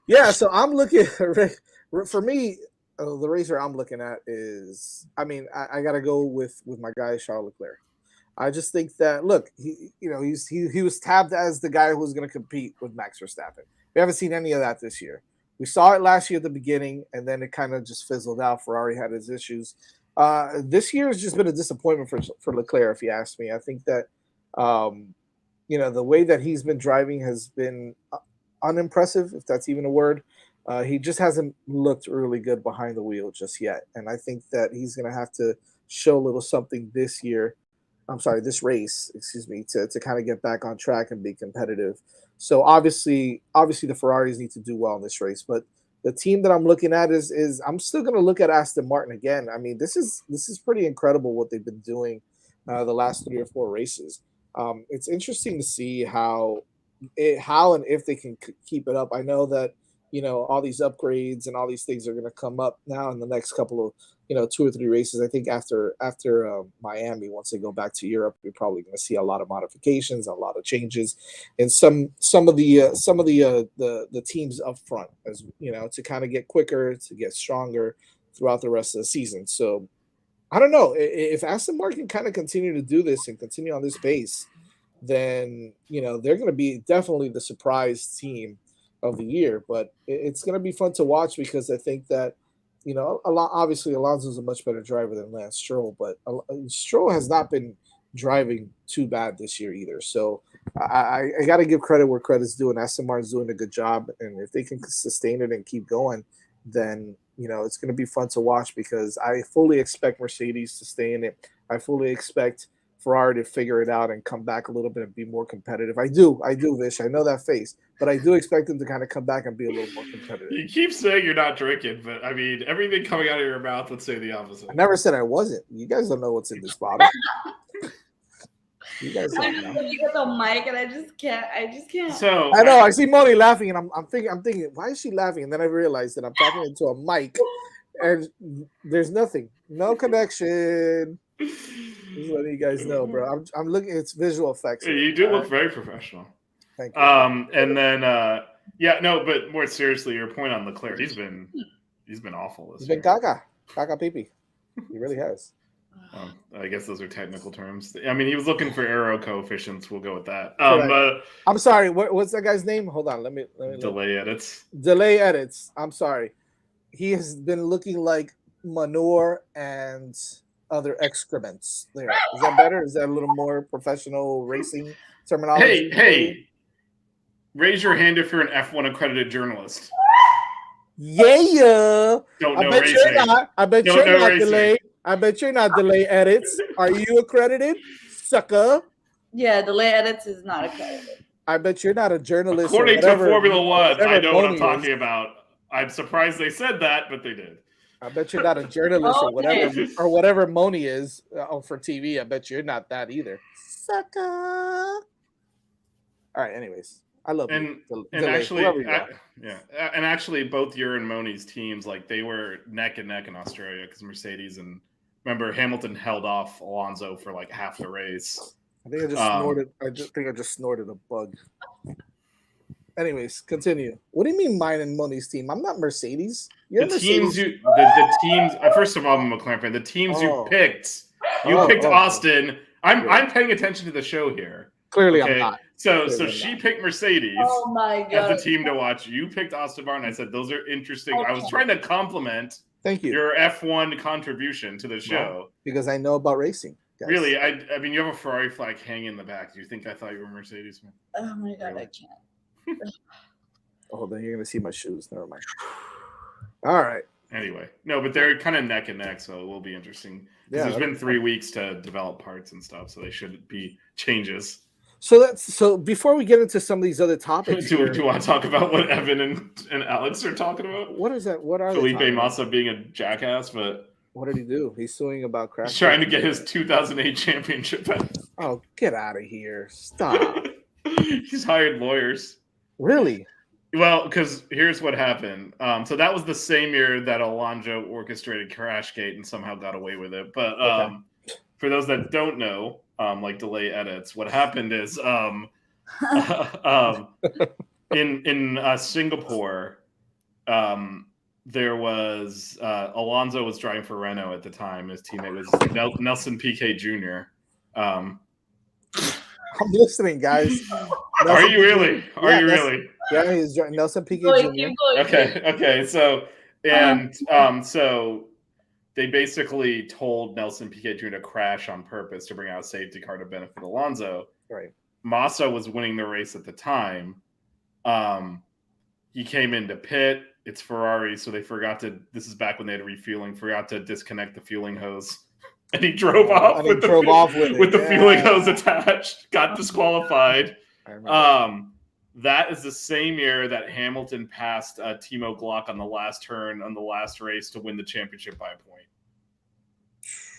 yeah, so I'm looking for me. The racer I'm looking at is, I mean, I got to go with my guy Charles Leclerc. I just think that he was tabbed as the guy who was going to compete with Max Verstappen. We haven't seen any of that this year. We saw it last year at the beginning, and then it kind of just fizzled out. Ferrari had his issues. This year has just been a disappointment for Leclerc, if you ask me. I think that the way that he's been driving has been unimpressive, if that's even a word. He just hasn't looked really good behind the wheel just yet. And I think that he's going to have to show a little something this race, to kind of get back on track and be competitive. So obviously the Ferraris need to do well in this race. But the team that I'm looking at is I'm still going to look at Aston Martin again. I mean, this is pretty incredible what they've been doing the last 3 or 4 races. It's interesting to see how and if they can keep it up. I know that all these upgrades and all these things are going to come up now in the next couple of 2 or 3 races. I think after Miami, once they go back to Europe, you're probably going to see a lot of modifications, a lot of changes, and some of the teams up front, as to kind of get quicker, to get stronger throughout the rest of the season. So I don't know if Aston Martin can kind of continue to do this and continue on this pace, then they're going to be definitely the surprise team of the year. But it's going to be fun to watch, because I think that obviously Alonso's a much better driver than Lance Stroll, but Stroll has not been driving too bad this year either. So I got to give credit where credit's due, and Aston Martin's doing a good job. And if they can sustain it and keep going, then it's going to be fun to watch, because I fully expect Mercedes to stay in it. I fully expect Ferrari to figure it out and come back a little bit and be more competitive. I do, Vish. I know that face, but I do expect them to kind of come back and be a little more competitive. You keep saying you're not drinking, but I mean, everything coming out of your mouth would say the opposite. I never said I wasn't. You guys don't know what's in this bottle. You guys don't know. You get the mic, and I just can't. So I know. I see Moni laughing, and I'm thinking, why is she laughing? And then I realized that I'm talking into a mic, and there's nothing, no connection. Just letting you guys know, bro. I'm looking. It's visual effects. You do look very professional. Thank you. And then but more seriously, your point on Leclerc, he's been awful this year. He's been caca pee. He really has. I guess those are technical terms. I mean, he was looking for aero coefficients. We'll go with that. I'm sorry. What's that guy's name? Hold on. Let me delay edits. Delay edits. I'm sorry. He has been looking like manure and other excrements. There. Is that better? Is that a little more professional racing terminology? Hey. Raise your hand if you're an F1 accredited journalist. Yeah. Don't know racing. I bet you're not delay. I bet you're not delay edits. Are you accredited, sucker? Yeah, delay edits is not accredited. I bet you're not a journalist. According to Formula One, I know what I'm talking about. I'm surprised they said that, but they did. I bet you're not a journalist or whatever Moni is for TV. I bet you're not that either, sucker. All right. Anyways, I love and actually, both your and Moni's teams, like, they were neck and neck in Australia, because Mercedes and remember Hamilton held off Alonso for like half the race. I think I just snorted. I just snorted a bug. Anyways, continue. What do you mean, mine and Moni's team? I'm not Mercedes. You're the teams. The teams. First of all, I'm a McLaren fan. The teams you picked. You picked Austin. I'm paying attention to the show here. Clearly, okay? I'm not. So she picked Mercedes Oh my as the god. team to watch. You picked Aston Martin. I said those are interesting. Okay. I was trying to compliment Thank you. your F1 contribution to the show. Because I know about racing. Guys. Really, I mean, you have a Ferrari flag hanging in the back. Do you think I thought you were a Mercedes fan? Oh my god, Really? I can't. Oh, then you're gonna see my shoes. Never mind. All right. Anyway, no, but they're kind of neck and neck, so it will be interesting. Because there's been 3 weeks to develop parts and stuff, so they should be changes. So before we get into some of these other topics, do you want to talk about what Evan and Alex are talking about? What is that? What are Felipe Massa being a jackass, but what did he do? He's suing about crash. He's trying to get his 2008 championship back. Oh, get out of here! Stop. He's hired lawyers. Really? Well, because here's what happened. So that was the same year that Alonso orchestrated Crashgate and somehow got away with it. But for those that don't know, like delay edits, what happened is in Singapore, there was Alonso was driving for Renault at the time. His teammate was Nelson Piquet Jr. I'm listening, guys. Are you really? Are you really? Yeah, he's Nelson Piquet Jr. Okay. So so they basically told Nelson Piquet Jr. to crash on purpose to bring out a safety car to benefit Alonso. Right. Massa was winning the race at the time. He came into pit. It's Ferrari, so they forgot to. This is back when they had refueling. Forgot to disconnect the fueling hose. And he drove off with the fueling hose attached. Got disqualified. That is the same year that Hamilton passed Timo Glock on the last turn on the last race to win the championship by a point.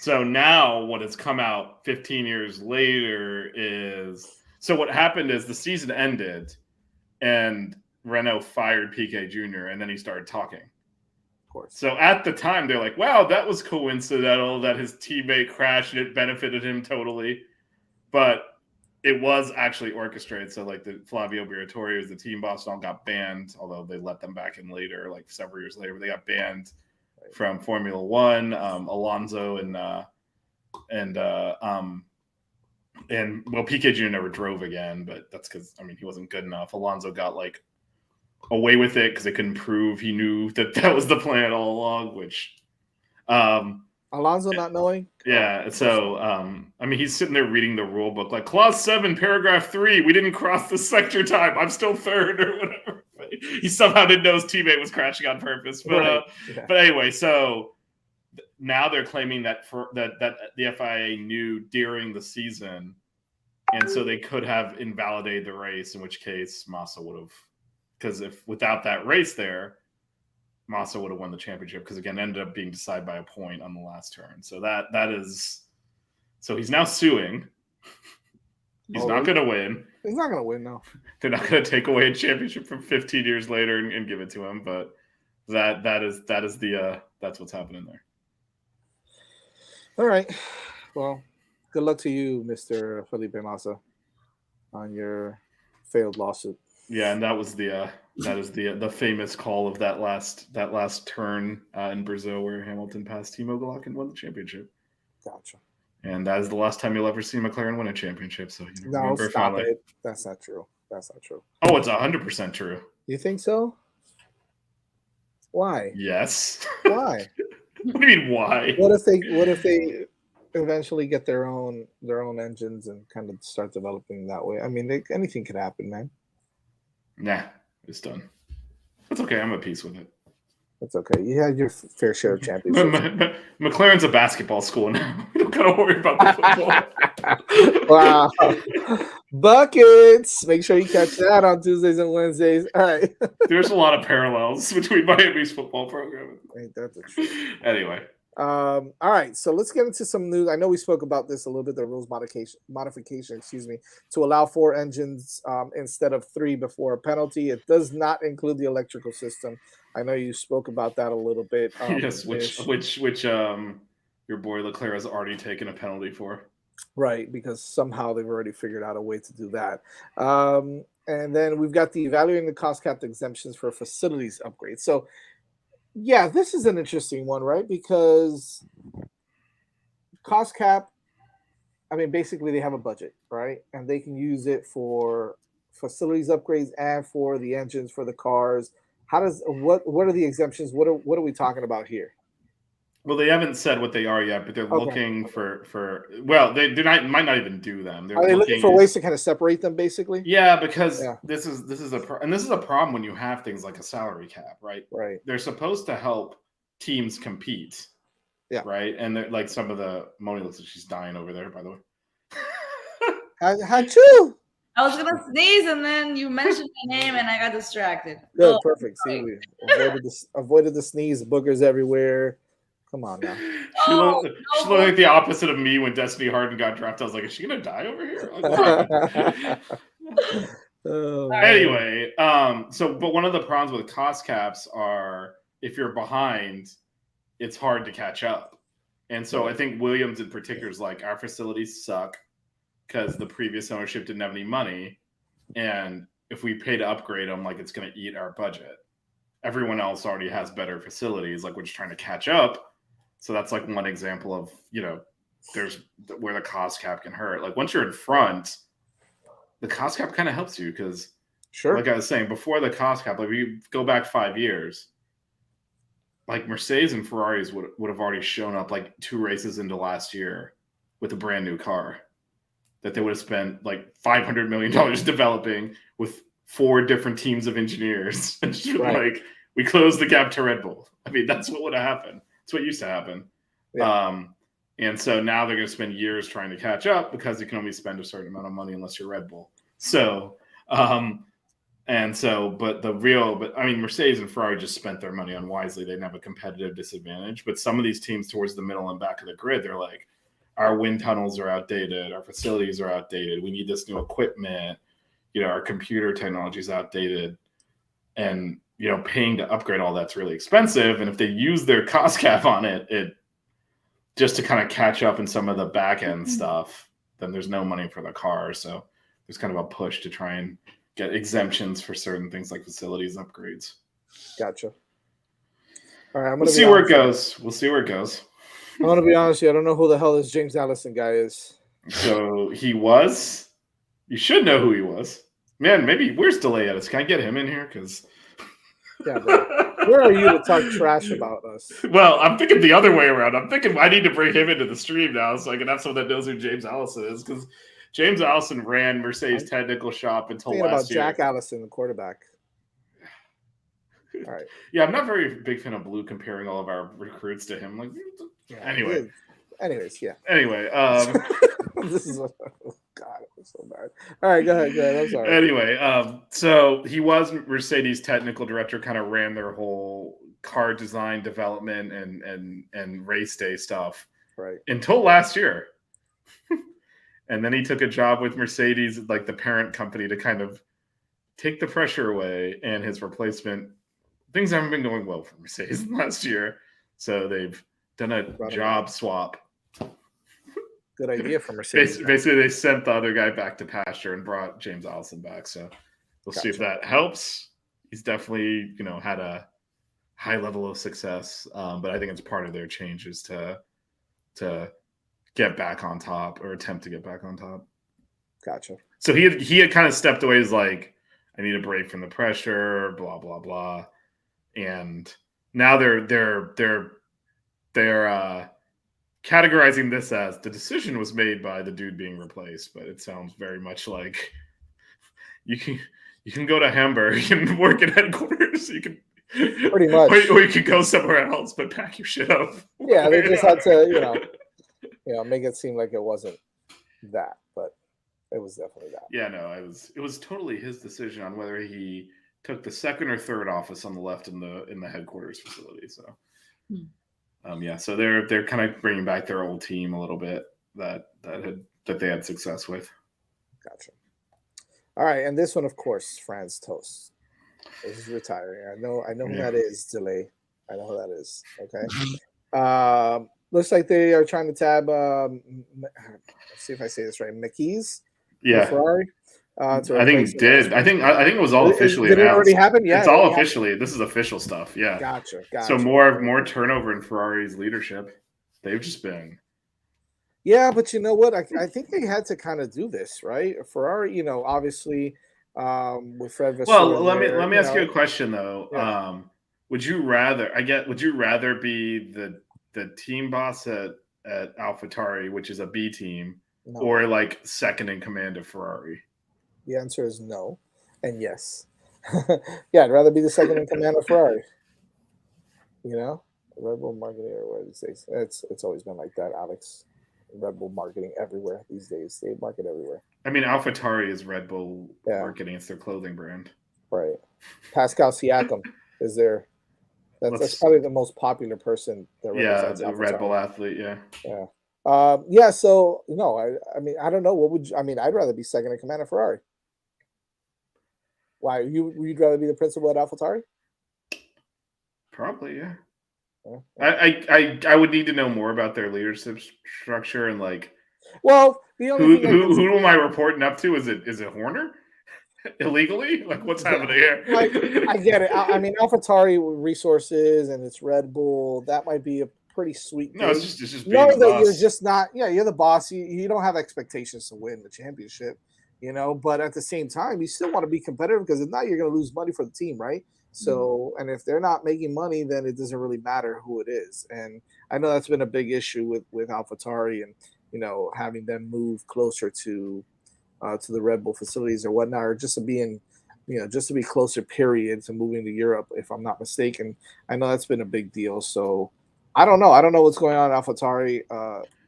So now what has come out 15 years later is... So what happened is the season ended and Renault fired Piquet Jr. and then he started talking. So at the time, they're like, wow, that was coincidental that his teammate crashed and it benefited him totally. But it was actually orchestrated. So like the Flavio Briatore, who's the team boss, all got banned, although they let them back in later, like several years later, but they got banned from Formula One. Alonso and Piquet Jr. never drove again, but that's because, I mean, he wasn't good enough. Alonso got like away with it because they couldn't prove he knew that was the plan all along, which Alonso not knowing. Yeah. So I mean, he's sitting there reading the rule book, like clause 7 paragraph 3, we didn't cross the sector time, I'm still third or whatever. He somehow didn't know his teammate was crashing on purpose. But but anyway, so now they're claiming that that the FIA knew during the season, and so they could have invalidated the race, in which case Massa would have, because if without that race there, Massa would have won the championship, because again, ended up being decided by a point on the last turn. So that is, so he's now suing. He's not going to win. He's not going to win, no. They're not going to take away a championship from 15 years later and give it to him, but that's what's happening there. All right. Well, good luck to you, Mr. Felipe Massa, on your failed lawsuit. Yeah, and that is the famous call of that last turn in Brazil where Hamilton passed Timo Glock and won the championship. Gotcha. And that is the last time you'll ever see McLaren win a championship. So no, stop it. That's not true. That's not true. Oh, it's 100% true. You think so? Why? Yes. Why? What do you mean why? What if they eventually get their own engines and kind of start developing that way? I mean, anything could happen, man. Nah, it's done. That's okay. I'm at peace with it. That's okay. You had your fair share of championships. McLaren's a basketball school now. We don't gotta worry about the football. Wow. Buckets. Make sure you catch that on Tuesdays and Wednesdays. All right. There's a lot of parallels between Miami's football program. Ain't that the truth? Anyway. All right, so let's get into some news. I know we spoke about this a little bit, the rules modification, to allow 4 engines instead of 3 before a penalty. It does not include the electrical system. I know you spoke about that a little bit. Yes, which your boy Leclerc has already taken a penalty for. Right, because somehow they've already figured out a way to do that. And then we've got the evaluating the cost cap exemptions for facilities upgrades. So yeah, this is an interesting one, right? Because cost cap I mean, basically they have a budget, right? And they can use it for facilities upgrades and for the engines for the cars. How does what are the exemptions? What are we talking about here? Well, they haven't said what they are yet, but they're Okay. looking for. Well, they might not even do them. They're Are they looking for ways to kind of separate them, basically? Yeah, because Yeah. this is and this is a problem when you have things like a salary cap, right? Right. They're supposed to help teams compete. Yeah. Right. And like some of the Moni looks like she's dying over there, by the way. Achoo! I was gonna sneeze, and then you mentioned my name, and I got distracted. Good, perfect. See, we avoided the sneeze, boogers everywhere. Come on now. She looked like the opposite of me when Destiny Harden got drafted. I was like, is she gonna die over here? Anyway, but one of the problems with cost caps are if you're behind, it's hard to catch up. And so I think Williams in particular is like, our facilities suck because the previous ownership didn't have any money. And if we pay to upgrade them, like it's going to eat our budget. Everyone else already has better facilities, like we're just trying to catch up. So that's like one example of, there's where the cost cap can hurt. Like once you're in front, the cost cap kind of helps you because, like I was saying, before the cost cap, like we go back 5 years, like Mercedes and Ferraris would have already shown up like 2 races into last year with a brand new car that they would have spent like $500 million developing with 4 different teams of engineers. And just like, we closed the gap to Red Bull. I mean, that's what would have happened. That's what used to happen. Yeah. And so now they're going to spend years trying to catch up because you can only spend a certain amount of money unless you're Red Bull. So, but Mercedes and Ferrari just spent their money unwisely. They didn't have a competitive disadvantage. But some of these teams towards the middle and back of the grid, they're like, our wind tunnels are outdated. Our facilities are outdated. We need this new equipment. Our computer technology is outdated. And, paying to upgrade all that's really expensive. And if they use their cost cap on it just to kind of catch up in some of the back end stuff, then there's no money for the car. So there's kind of a push to try and get exemptions for certain things like facilities upgrades. Gotcha. All right, we'll see where it goes. We'll see where it goes. I'm going to be honest with you. I don't know who the hell this James Allison guy is. So he was. You should know who he was. Man, maybe where's Delay at us? Can I get him in here? Because yeah, bro. Where are you to talk trash about us? Well, I'm thinking the other way around. I'm thinking I need to bring him into the stream now so I can have someone that knows who James Allison is, because James Allison ran Mercedes technical shop until last year. Jack Allison, the quarterback. All right. Yeah, I'm not very big fan of Blue comparing all of our recruits to him. Like, anyway. Anyways, yeah. Anyway, this is God, it's so bad. All right, go ahead. I'm sorry. Anyway, so he was Mercedes technical director, kind of ran their whole car design development and race day stuff, right, until last year. And then he took a job with Mercedes, like the parent company, to kind of take the pressure away. And his replacement, things haven't been going well for Mercedes last year, so they've done a job swap. Good idea for Mercedes. Basically, they sent the other guy back to pasture and brought James Allison back. So we'll see if that helps. He's definitely, had a high level of success, but I think it's part of their changes to get back on top, or attempt to get back on top. Gotcha. So he had kind of stepped away as like, I need a break from the pressure, blah blah blah, and now they're categorizing this as the decision was made by the dude being replaced, but it sounds very much like you can go to Hamburg and work at headquarters. You can pretty much, or you could go somewhere else, but pack your shit up. Yeah, they just had to, make it seem like it wasn't that, but it was definitely that. Yeah, no, it was totally his decision on whether he took the second or third office on the left in the headquarters facility. So. So they're kind of bringing back their old team a little bit that they had success with. Gotcha. All right, and this one, of course, Franz Tost. This is retiring. I know who that is. Delay. I know who that is. Okay. Looks like they are trying to tab. Let's see if I say this right. McKees. Yeah. Ferrari. I think it did. I think it was all officially announced. Did it already happen? Yeah, it's all officially. This is official stuff. Yeah. Gotcha. So more turnover in Ferrari's leadership. They've just been Yeah, but you know what? I think they had to kind of do this, right? Ferrari, obviously, with Fred Vasseur Well, in let there, me ask you a question though. yeah, Would you rather be the team boss at AlphaTauri, which is a B team, no. or like second in command of Ferrari? The answer is no, and yes. Yeah, I'd rather be the second in command of Ferrari. You know, Red Bull marketing everywhere these days. It's always been like that, Alex. Red Bull marketing everywhere these days. They market everywhere. I mean, AlphaTauri is Red Bull Yeah, marketing; it's their clothing brand. right. Pascal Siakam is there. That's Let's, probably the most popular person that yeah, represents the Red Bull AlphaTauri. athlete, yeah. Yeah. Yeah. So no, I mean, I don't know. What would you, I mean? I'd rather be second in command of Ferrari. Why? You'd rather be the principal at AlphaTauri? Probably, yeah. Yeah, yeah. I would need to know more about their leadership structure and like Well, the only thing I can who am I reporting up to? Is it Horner illegally? Like what's yeah, happening here? like I get it. I mean, AlphaTauri resources and it's Red Bull. That might be a pretty sweet No, gig. it's just being Know the that you're boss. just not. Yeah, you're the boss. You don't have expectations to win the championship. But at the same time, you still want to be competitive because if not, you're going to lose money for the team, right? So, and if they're not making money, then it doesn't really matter who it is. And I know that's been a big issue with AlphaTauri and having them move closer to the Red Bull facilities or whatnot, or just to be in, just to be closer. Period to moving to Europe, if I'm not mistaken. I know that's been a big deal. So I don't know. I don't know what's going on at AlphaTauri.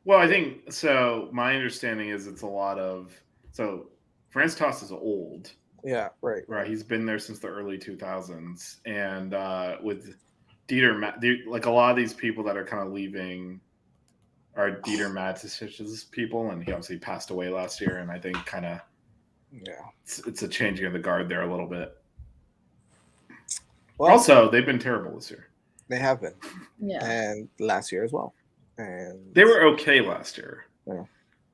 Well, I think so. My understanding is it's a lot of so Franz Tost is old, Yeah, right, right? right. He's been there since the early 2000s, and with like a lot of these people that are kind of leaving are Dieter Mateschitz people, and he obviously passed away last year, and I think kind of Yeah. it's a changing of the guard there a little bit. Well, Also, they've been terrible this year. they have been, Yeah. and last year as well. And They were okay last year.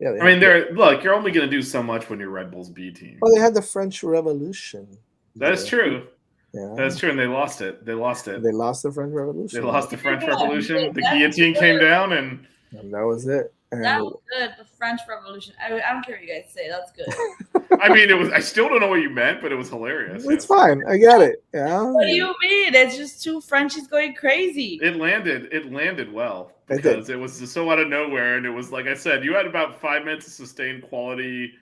yeah, I mean, you're only going to do so much when you're Red Bull's B team. Well, they had the French Revolution. That's true. Yeah, That's true, and they lost it. They lost it. they lost the French Revolution. They lost the French Yeah, Revolution. The that's guillotine good. came down, and that was it. And That was good. The French Revolution. I don't care what you guys say. That's good. I mean, it was. I still don't know what you meant, but it was hilarious. It's fine. I get it. Yeah. What do you mean? It's just two Frenchies going crazy. It landed well It because it was so out of nowhere, and it was like I said, you had about 5 minutes of sustained quality,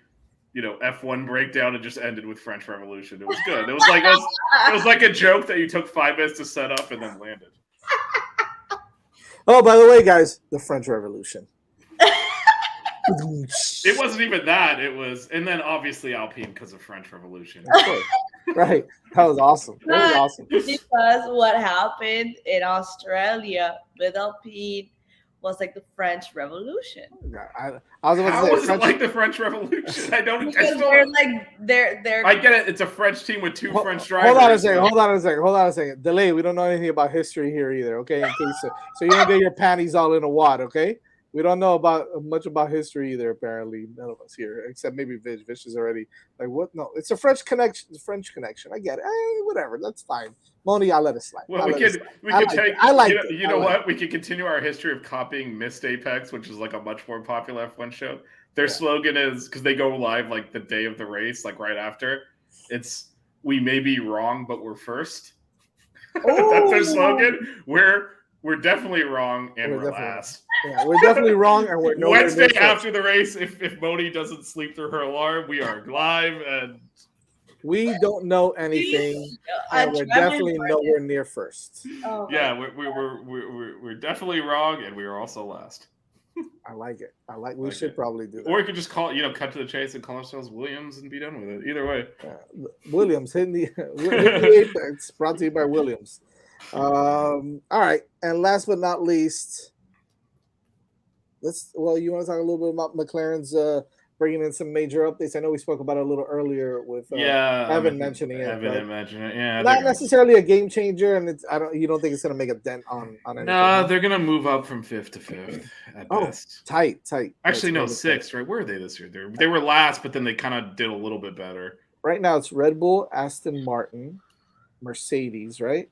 F1 breakdown, and just ended with French Revolution. It was good. It was like a joke that you took 5 minutes to set up and then landed. Oh, by the way, guys, the French Revolution. It wasn't even that. It was, and then obviously Alpine because of French Revolution. Right. That was awesome. That was awesome. Because what happened in Australia with Alpine was like the French Revolution. I was about How to say was it French, like the French Revolution? I don't. I Because still. they're I get it. It's a French team with two French drivers. Hold on a second. Delay. We don't know anything about history here either. Okay, in case so you don't get your panties all in a wad. Okay, we don't know much about history either. Apparently, none of us here, except maybe Vish. Vish is already like, what? No, it's a French connection. French connection. I get it. Hey, whatever. That's fine. Moni, I'll let it slide. Well, we could take. I like it. it. You know what? We could continue our history of copying Missed Apex, which is like a much more popular F1 show. Their slogan is because they go live like the day of the race, like right after. It's "We may be wrong, but we're first." That's their slogan. We're definitely wrong and we're last. Yeah, we're definitely wrong and we're nowhere Wednesday near after the race. If Moni doesn't sleep through her alarm, we are live and. We don't know anything, and we're definitely nowhere near first. Oh, yeah, we're definitely wrong, and we are also last. I like it. We should probably do that. Or we could just cut to the chase and call ourselves Williams and be done with it. Either way. Williams hitting the Apex, brought to you by Williams. All right, and last but not least, you want to talk a little bit about McLaren's bringing in some major updates? I know we spoke about it a little earlier with Evan mentioning it. Evan mentioned it. Yeah, not necessarily a game changer, and you don't think it's going to make a dent on anything? No, they're going to move up from 5th to 5th at best. Tight. Actually, no, 6th. Right? Where are they this year? They were last, but then they kind of did a little bit better. Right now, it's Red Bull, Aston Martin, Mercedes, right?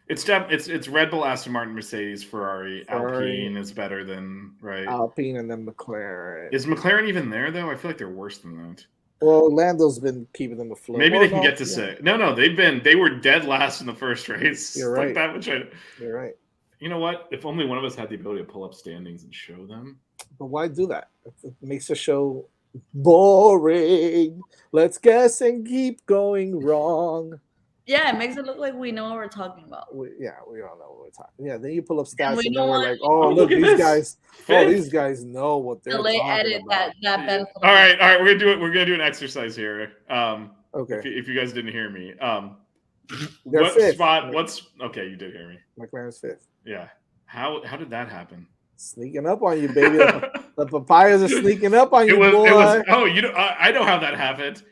It's Red Bull, Aston Martin, Mercedes, Ferrari, Alpine is better than Alpine, and then McLaren. Is McLaren even there though? I feel like they're worse than that. Well, Lando's been keeping them afloat. Maybe they can get to say no. They were dead last in the first race. You're right. You're right. You know what? If only one of us had the ability to pull up standings and show them. But why do that? It makes the show boring. Let's guess and keep going wrong. Yeah, it makes it look like we know what we're talking about. We don't know what we're talking. Yeah, then you pull up stats and then we're like, oh, look, these guys. Oh, these guys know what they're talking about. That all right. We're gonna do an exercise here. Okay. If you guys didn't hear me, They're what fifth. spot? Okay, you did hear me. McLaren's fifth. Yeah. How did that happen? Sneaking up on you, baby. The papayas are sneaking up on you, boy. I know how that happened.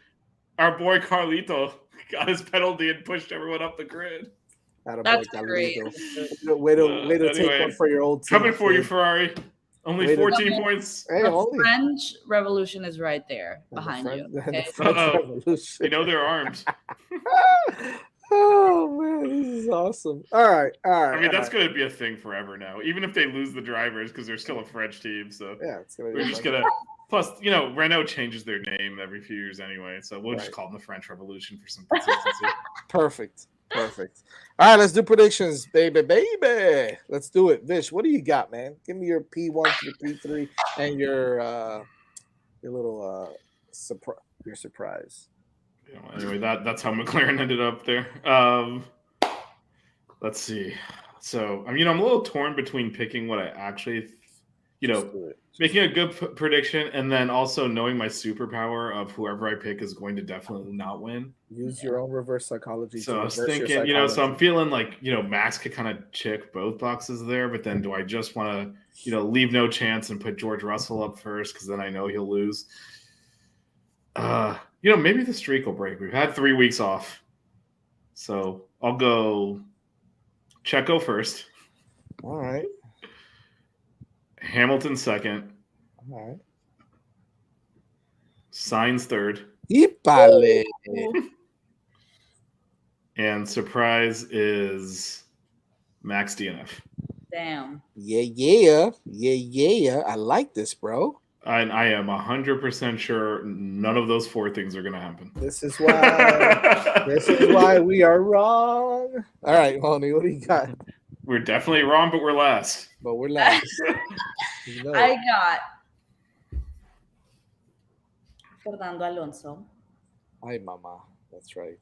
Our boy Carlito got his penalty and pushed everyone up the grid. That's great. Way to take one for your old team. Coming for you, Ferrari. Only 14 points. Hey, the French Revolution is right there behind you. Okay? You know they're armed. Oh man, this is awesome. All right. I mean, that's going to be a thing forever now, even if they lose the drivers because they're still a French team. So yeah, we're just gonna. Plus, Renault changes their name every few years anyway, so we'll just call them the French Revolution for some consistency. Perfect. All right, let's do predictions, baby. Let's do it. Vish, what do you got, man? Give me your P1 to P3 and your little surprise. Anyway, that's how McLaren ended up there. Let's see. So, I'm a little torn between picking what I actually, making a good prediction and then also knowing my superpower of whoever I pick is going to definitely not win. Use your own reverse psychology. So I was thinking, so I'm feeling like, Max could kind of check both boxes there, but then do I just want to, leave no chance and put George Russell up first because then I know he'll lose. Maybe the streak will break. We've had 3 weeks off. So I'll go Checo first. All right. Hamilton second. All right. Sainz third. Ipale. And surprise is Max DNF. Damn. Yeah. I like this, bro. And I am 100% sure none of those 4 things are going to happen. This is why we are wrong. All right, Honey, what do you got? We're definitely wrong, but we're last. I got Fernando Alonso. Ay, mama. That's right.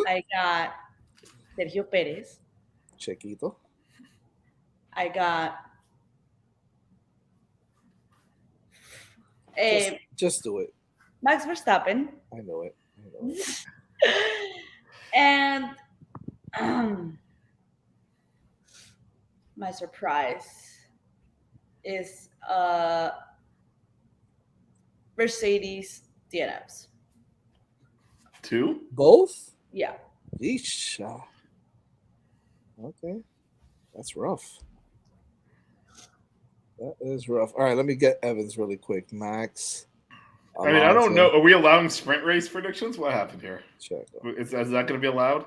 I got Sergio Perez. Chiquito. I got just do it. Max Verstappen. I know it. And my surprise is Mercedes DNFs. 2? Both? Yeah. Yeesh. Okay. That's rough. That is rough. All right, let me get Evans really quick. Max. I don't know. Are we allowing sprint race predictions? What happened here? Check. Is that going to be allowed?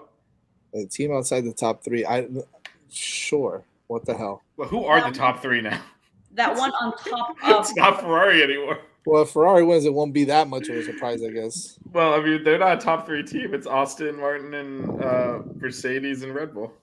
A team outside the top 3. Sure. What the hell? Well, who are the top 3 now? That one on top of. It's not Ferrari anymore. Well, if Ferrari wins, it won't be that much of a surprise, I guess. Well, they're not a top 3 team. It's Austin Martin and Mercedes and Red Bull.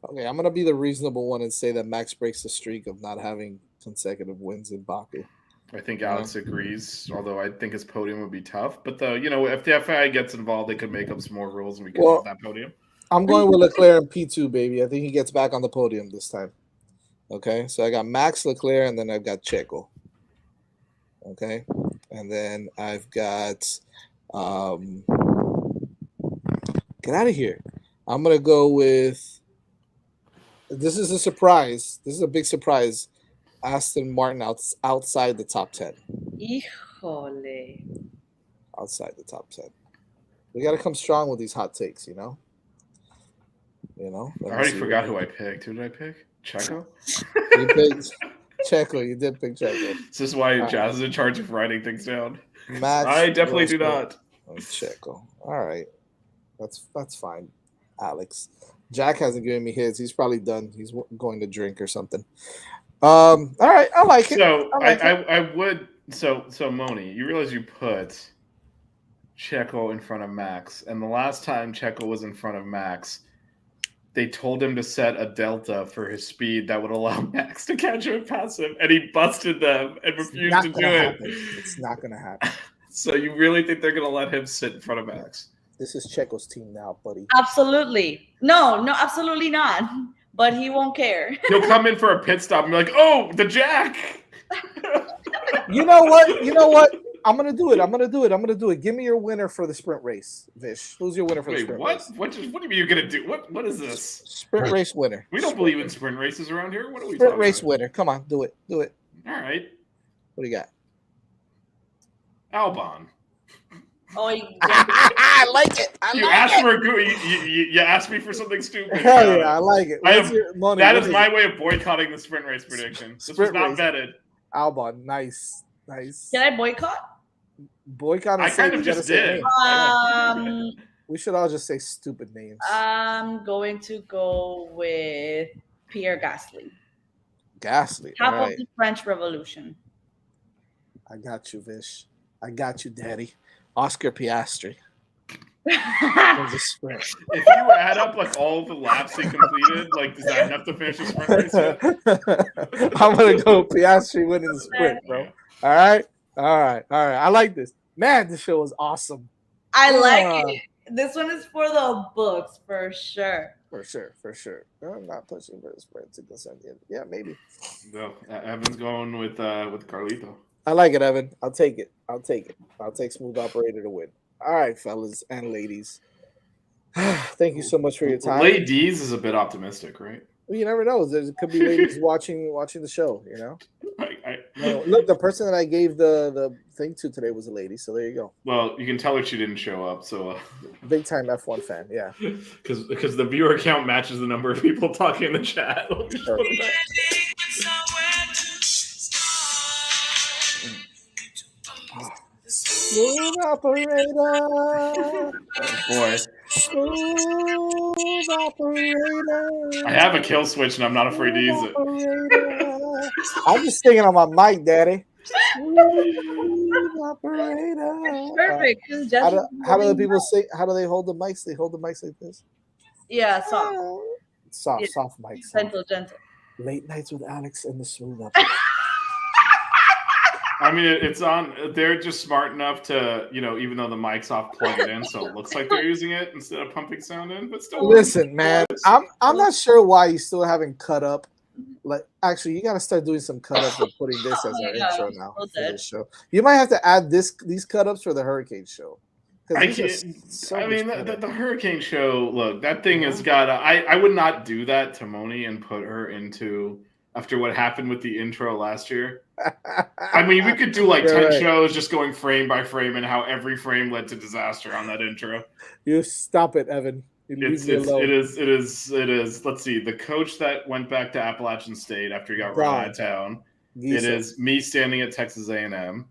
Okay, I'm going to be the reasonable one and say that Max breaks the streak of not having consecutive wins in Baku. I think Alex agrees, although I think his podium would be tough. But if the FIA gets involved, they could make up some more rules and we can have that podium. I'm going with Leclerc and P2, baby. I think he gets back on the podium this time. Okay, so I got Max, Leclerc, and then I've got Checo. Okay, and then I've got get out of here. I'm going to go with this is a surprise. This is a big surprise. Aston Martin outside the top 10. Híjole. Outside the top 10. We got to come strong with these hot takes, I already forgot who I picked. Who did I pick? Checo? You picked Checo. You did pick Checo. This is why Jazz is in charge of writing things down. Max, I definitely do not. Checo. All right. That's fine, Alex. Jack hasn't given me his. He's probably done. He's going to drink or something. All right, I like it. So like it. I would so Moni, you realize you put Checo in front of Max, and the last time Checo was in front of Max, they told him to set a delta for his speed that would allow Max to catch him and pass him, and he busted them and refused to do it. It's not going to happen. So you really think they're going to let him sit in front of Max? This is Checo's team now, buddy. Absolutely. No, absolutely not. But he won't care. He'll come in for a pit stop and be like, "Oh, the Jack." You know what? I'm gonna do it. Give me your winner for the sprint race, Vish. Who's your winner for the sprint race? What do you mean you're gonna do? What is this? Sprint race winner. We don't believe in sprint races around here. What are we sprint talking race about? winner? Come on, do it. All right. What do you got? Albon. Oh, I like it. You asked me for something stupid. Hell yeah, I like it. That is my way of boycotting the sprint race prediction. This was not vetted. Albon, nice. Can I boycott? Boycott. I kind of just did. We should all just say stupid names. I'm going to go with Pierre Gasly. Top of the French Revolution. I got you, Vish. I got you, Daddy. Oscar Piastri. If you add up like all the laps he completed, like does that enough to finish the sprint race yet? I'm gonna go Piastri winning the sprint, bro. All right. I like this. Man, this show was awesome. I like it. This one is for the books, for sure. For sure. I'm not pushing for the sprint to consent yet. Yeah, maybe. No, Evan's going with Carlito. I like it, Evan. I'll take it. I'll take Smooth Operator to win. All right, fellas and ladies. Thank you so much for your time. Ladies is a bit optimistic, right? Well, you never know. There could be ladies watching the show, you know? No, look, the person that I gave the thing to today was a lady, so there you go. Well, you can tell her she didn't show up, so big time F1 fan, yeah. Because the viewer count matches the number of people talking in the chat. Smooth operator. Oh boy. Smooth operator. I have a kill switch and I'm not afraid to use it. I'm just singing on my mic, Daddy. Smooth operator. Perfect. How do the people say? How do they hold the mics? They hold the mics like this. Yeah, soft mics. Gentle. Late nights with Alex and the Smooth operator. I mean, it's on. They're just smart enough to, even though the mic's off, plug it in, so it looks like they're using it instead of pumping sound in. But still, listen, man, I'm not sure why you still haven't cut up. Like, actually, you got to start doing some cut ups and putting this as our intro now for this show. You might have to add these cut ups for the Hurricane show. I mean, the Hurricane show. Look, that thing has got. I would not do that to Moni and put her into. After what happened with the intro last year. I mean, we could do like 10 shows just going frame by frame and how every frame led to disaster on that intro. You stop it, Evan. It is. Let's see. The coach that went back to Appalachian State after he got run out of town. It is me standing at Texas A&M.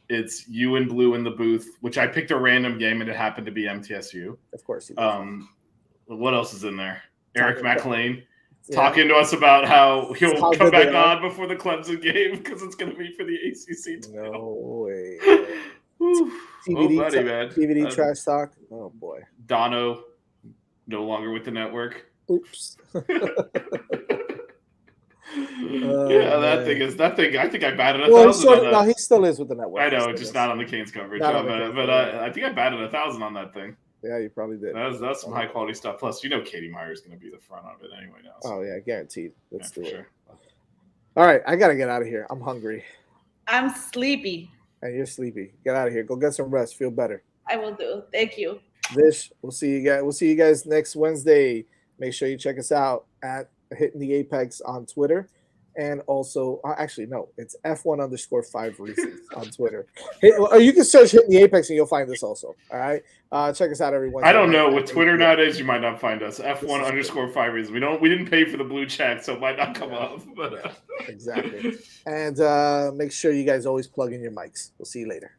It's you and Blue in the booth, which I picked a random game and it happened to be MTSU. Of course. What else is in there? Eric McLean. Talking to us about how he'll come back on before the Clemson game because it's going to be for the ACC title. No way. TBD, man. TBD trash talk. Oh boy. Dono, no longer with the network. Oops. That thing. I think I batted 1,000. No, he still is with the network. I know, just not on the Canes coverage. I think I batted 1,000 on that thing. Yeah, you probably did. That's some high quality stuff. Plus, Katie Meyer's going to be the front of it anyway now. So. Oh yeah, guaranteed. Let's do it. Sure. All right, I gotta get out of here. I'm hungry. I'm sleepy. And you're sleepy. Get out of here. Go get some rest. Feel better. I will do. Thank you. Vish, we'll see you guys. We'll see you guys next Wednesday. Make sure you check us out at Hitting the Apex on Twitter. And also, actually, no, it's F1_5 Reasons on Twitter. Or you can search Hitting the Apex and you'll find this also. All right. Check us out everyone. I don't know. With Twitter nowadays, you might not find us. F1_5 Reasons. We didn't pay for the blue check, so it might not come up. But exactly. And make sure you guys always plug in your mics. We'll see you later.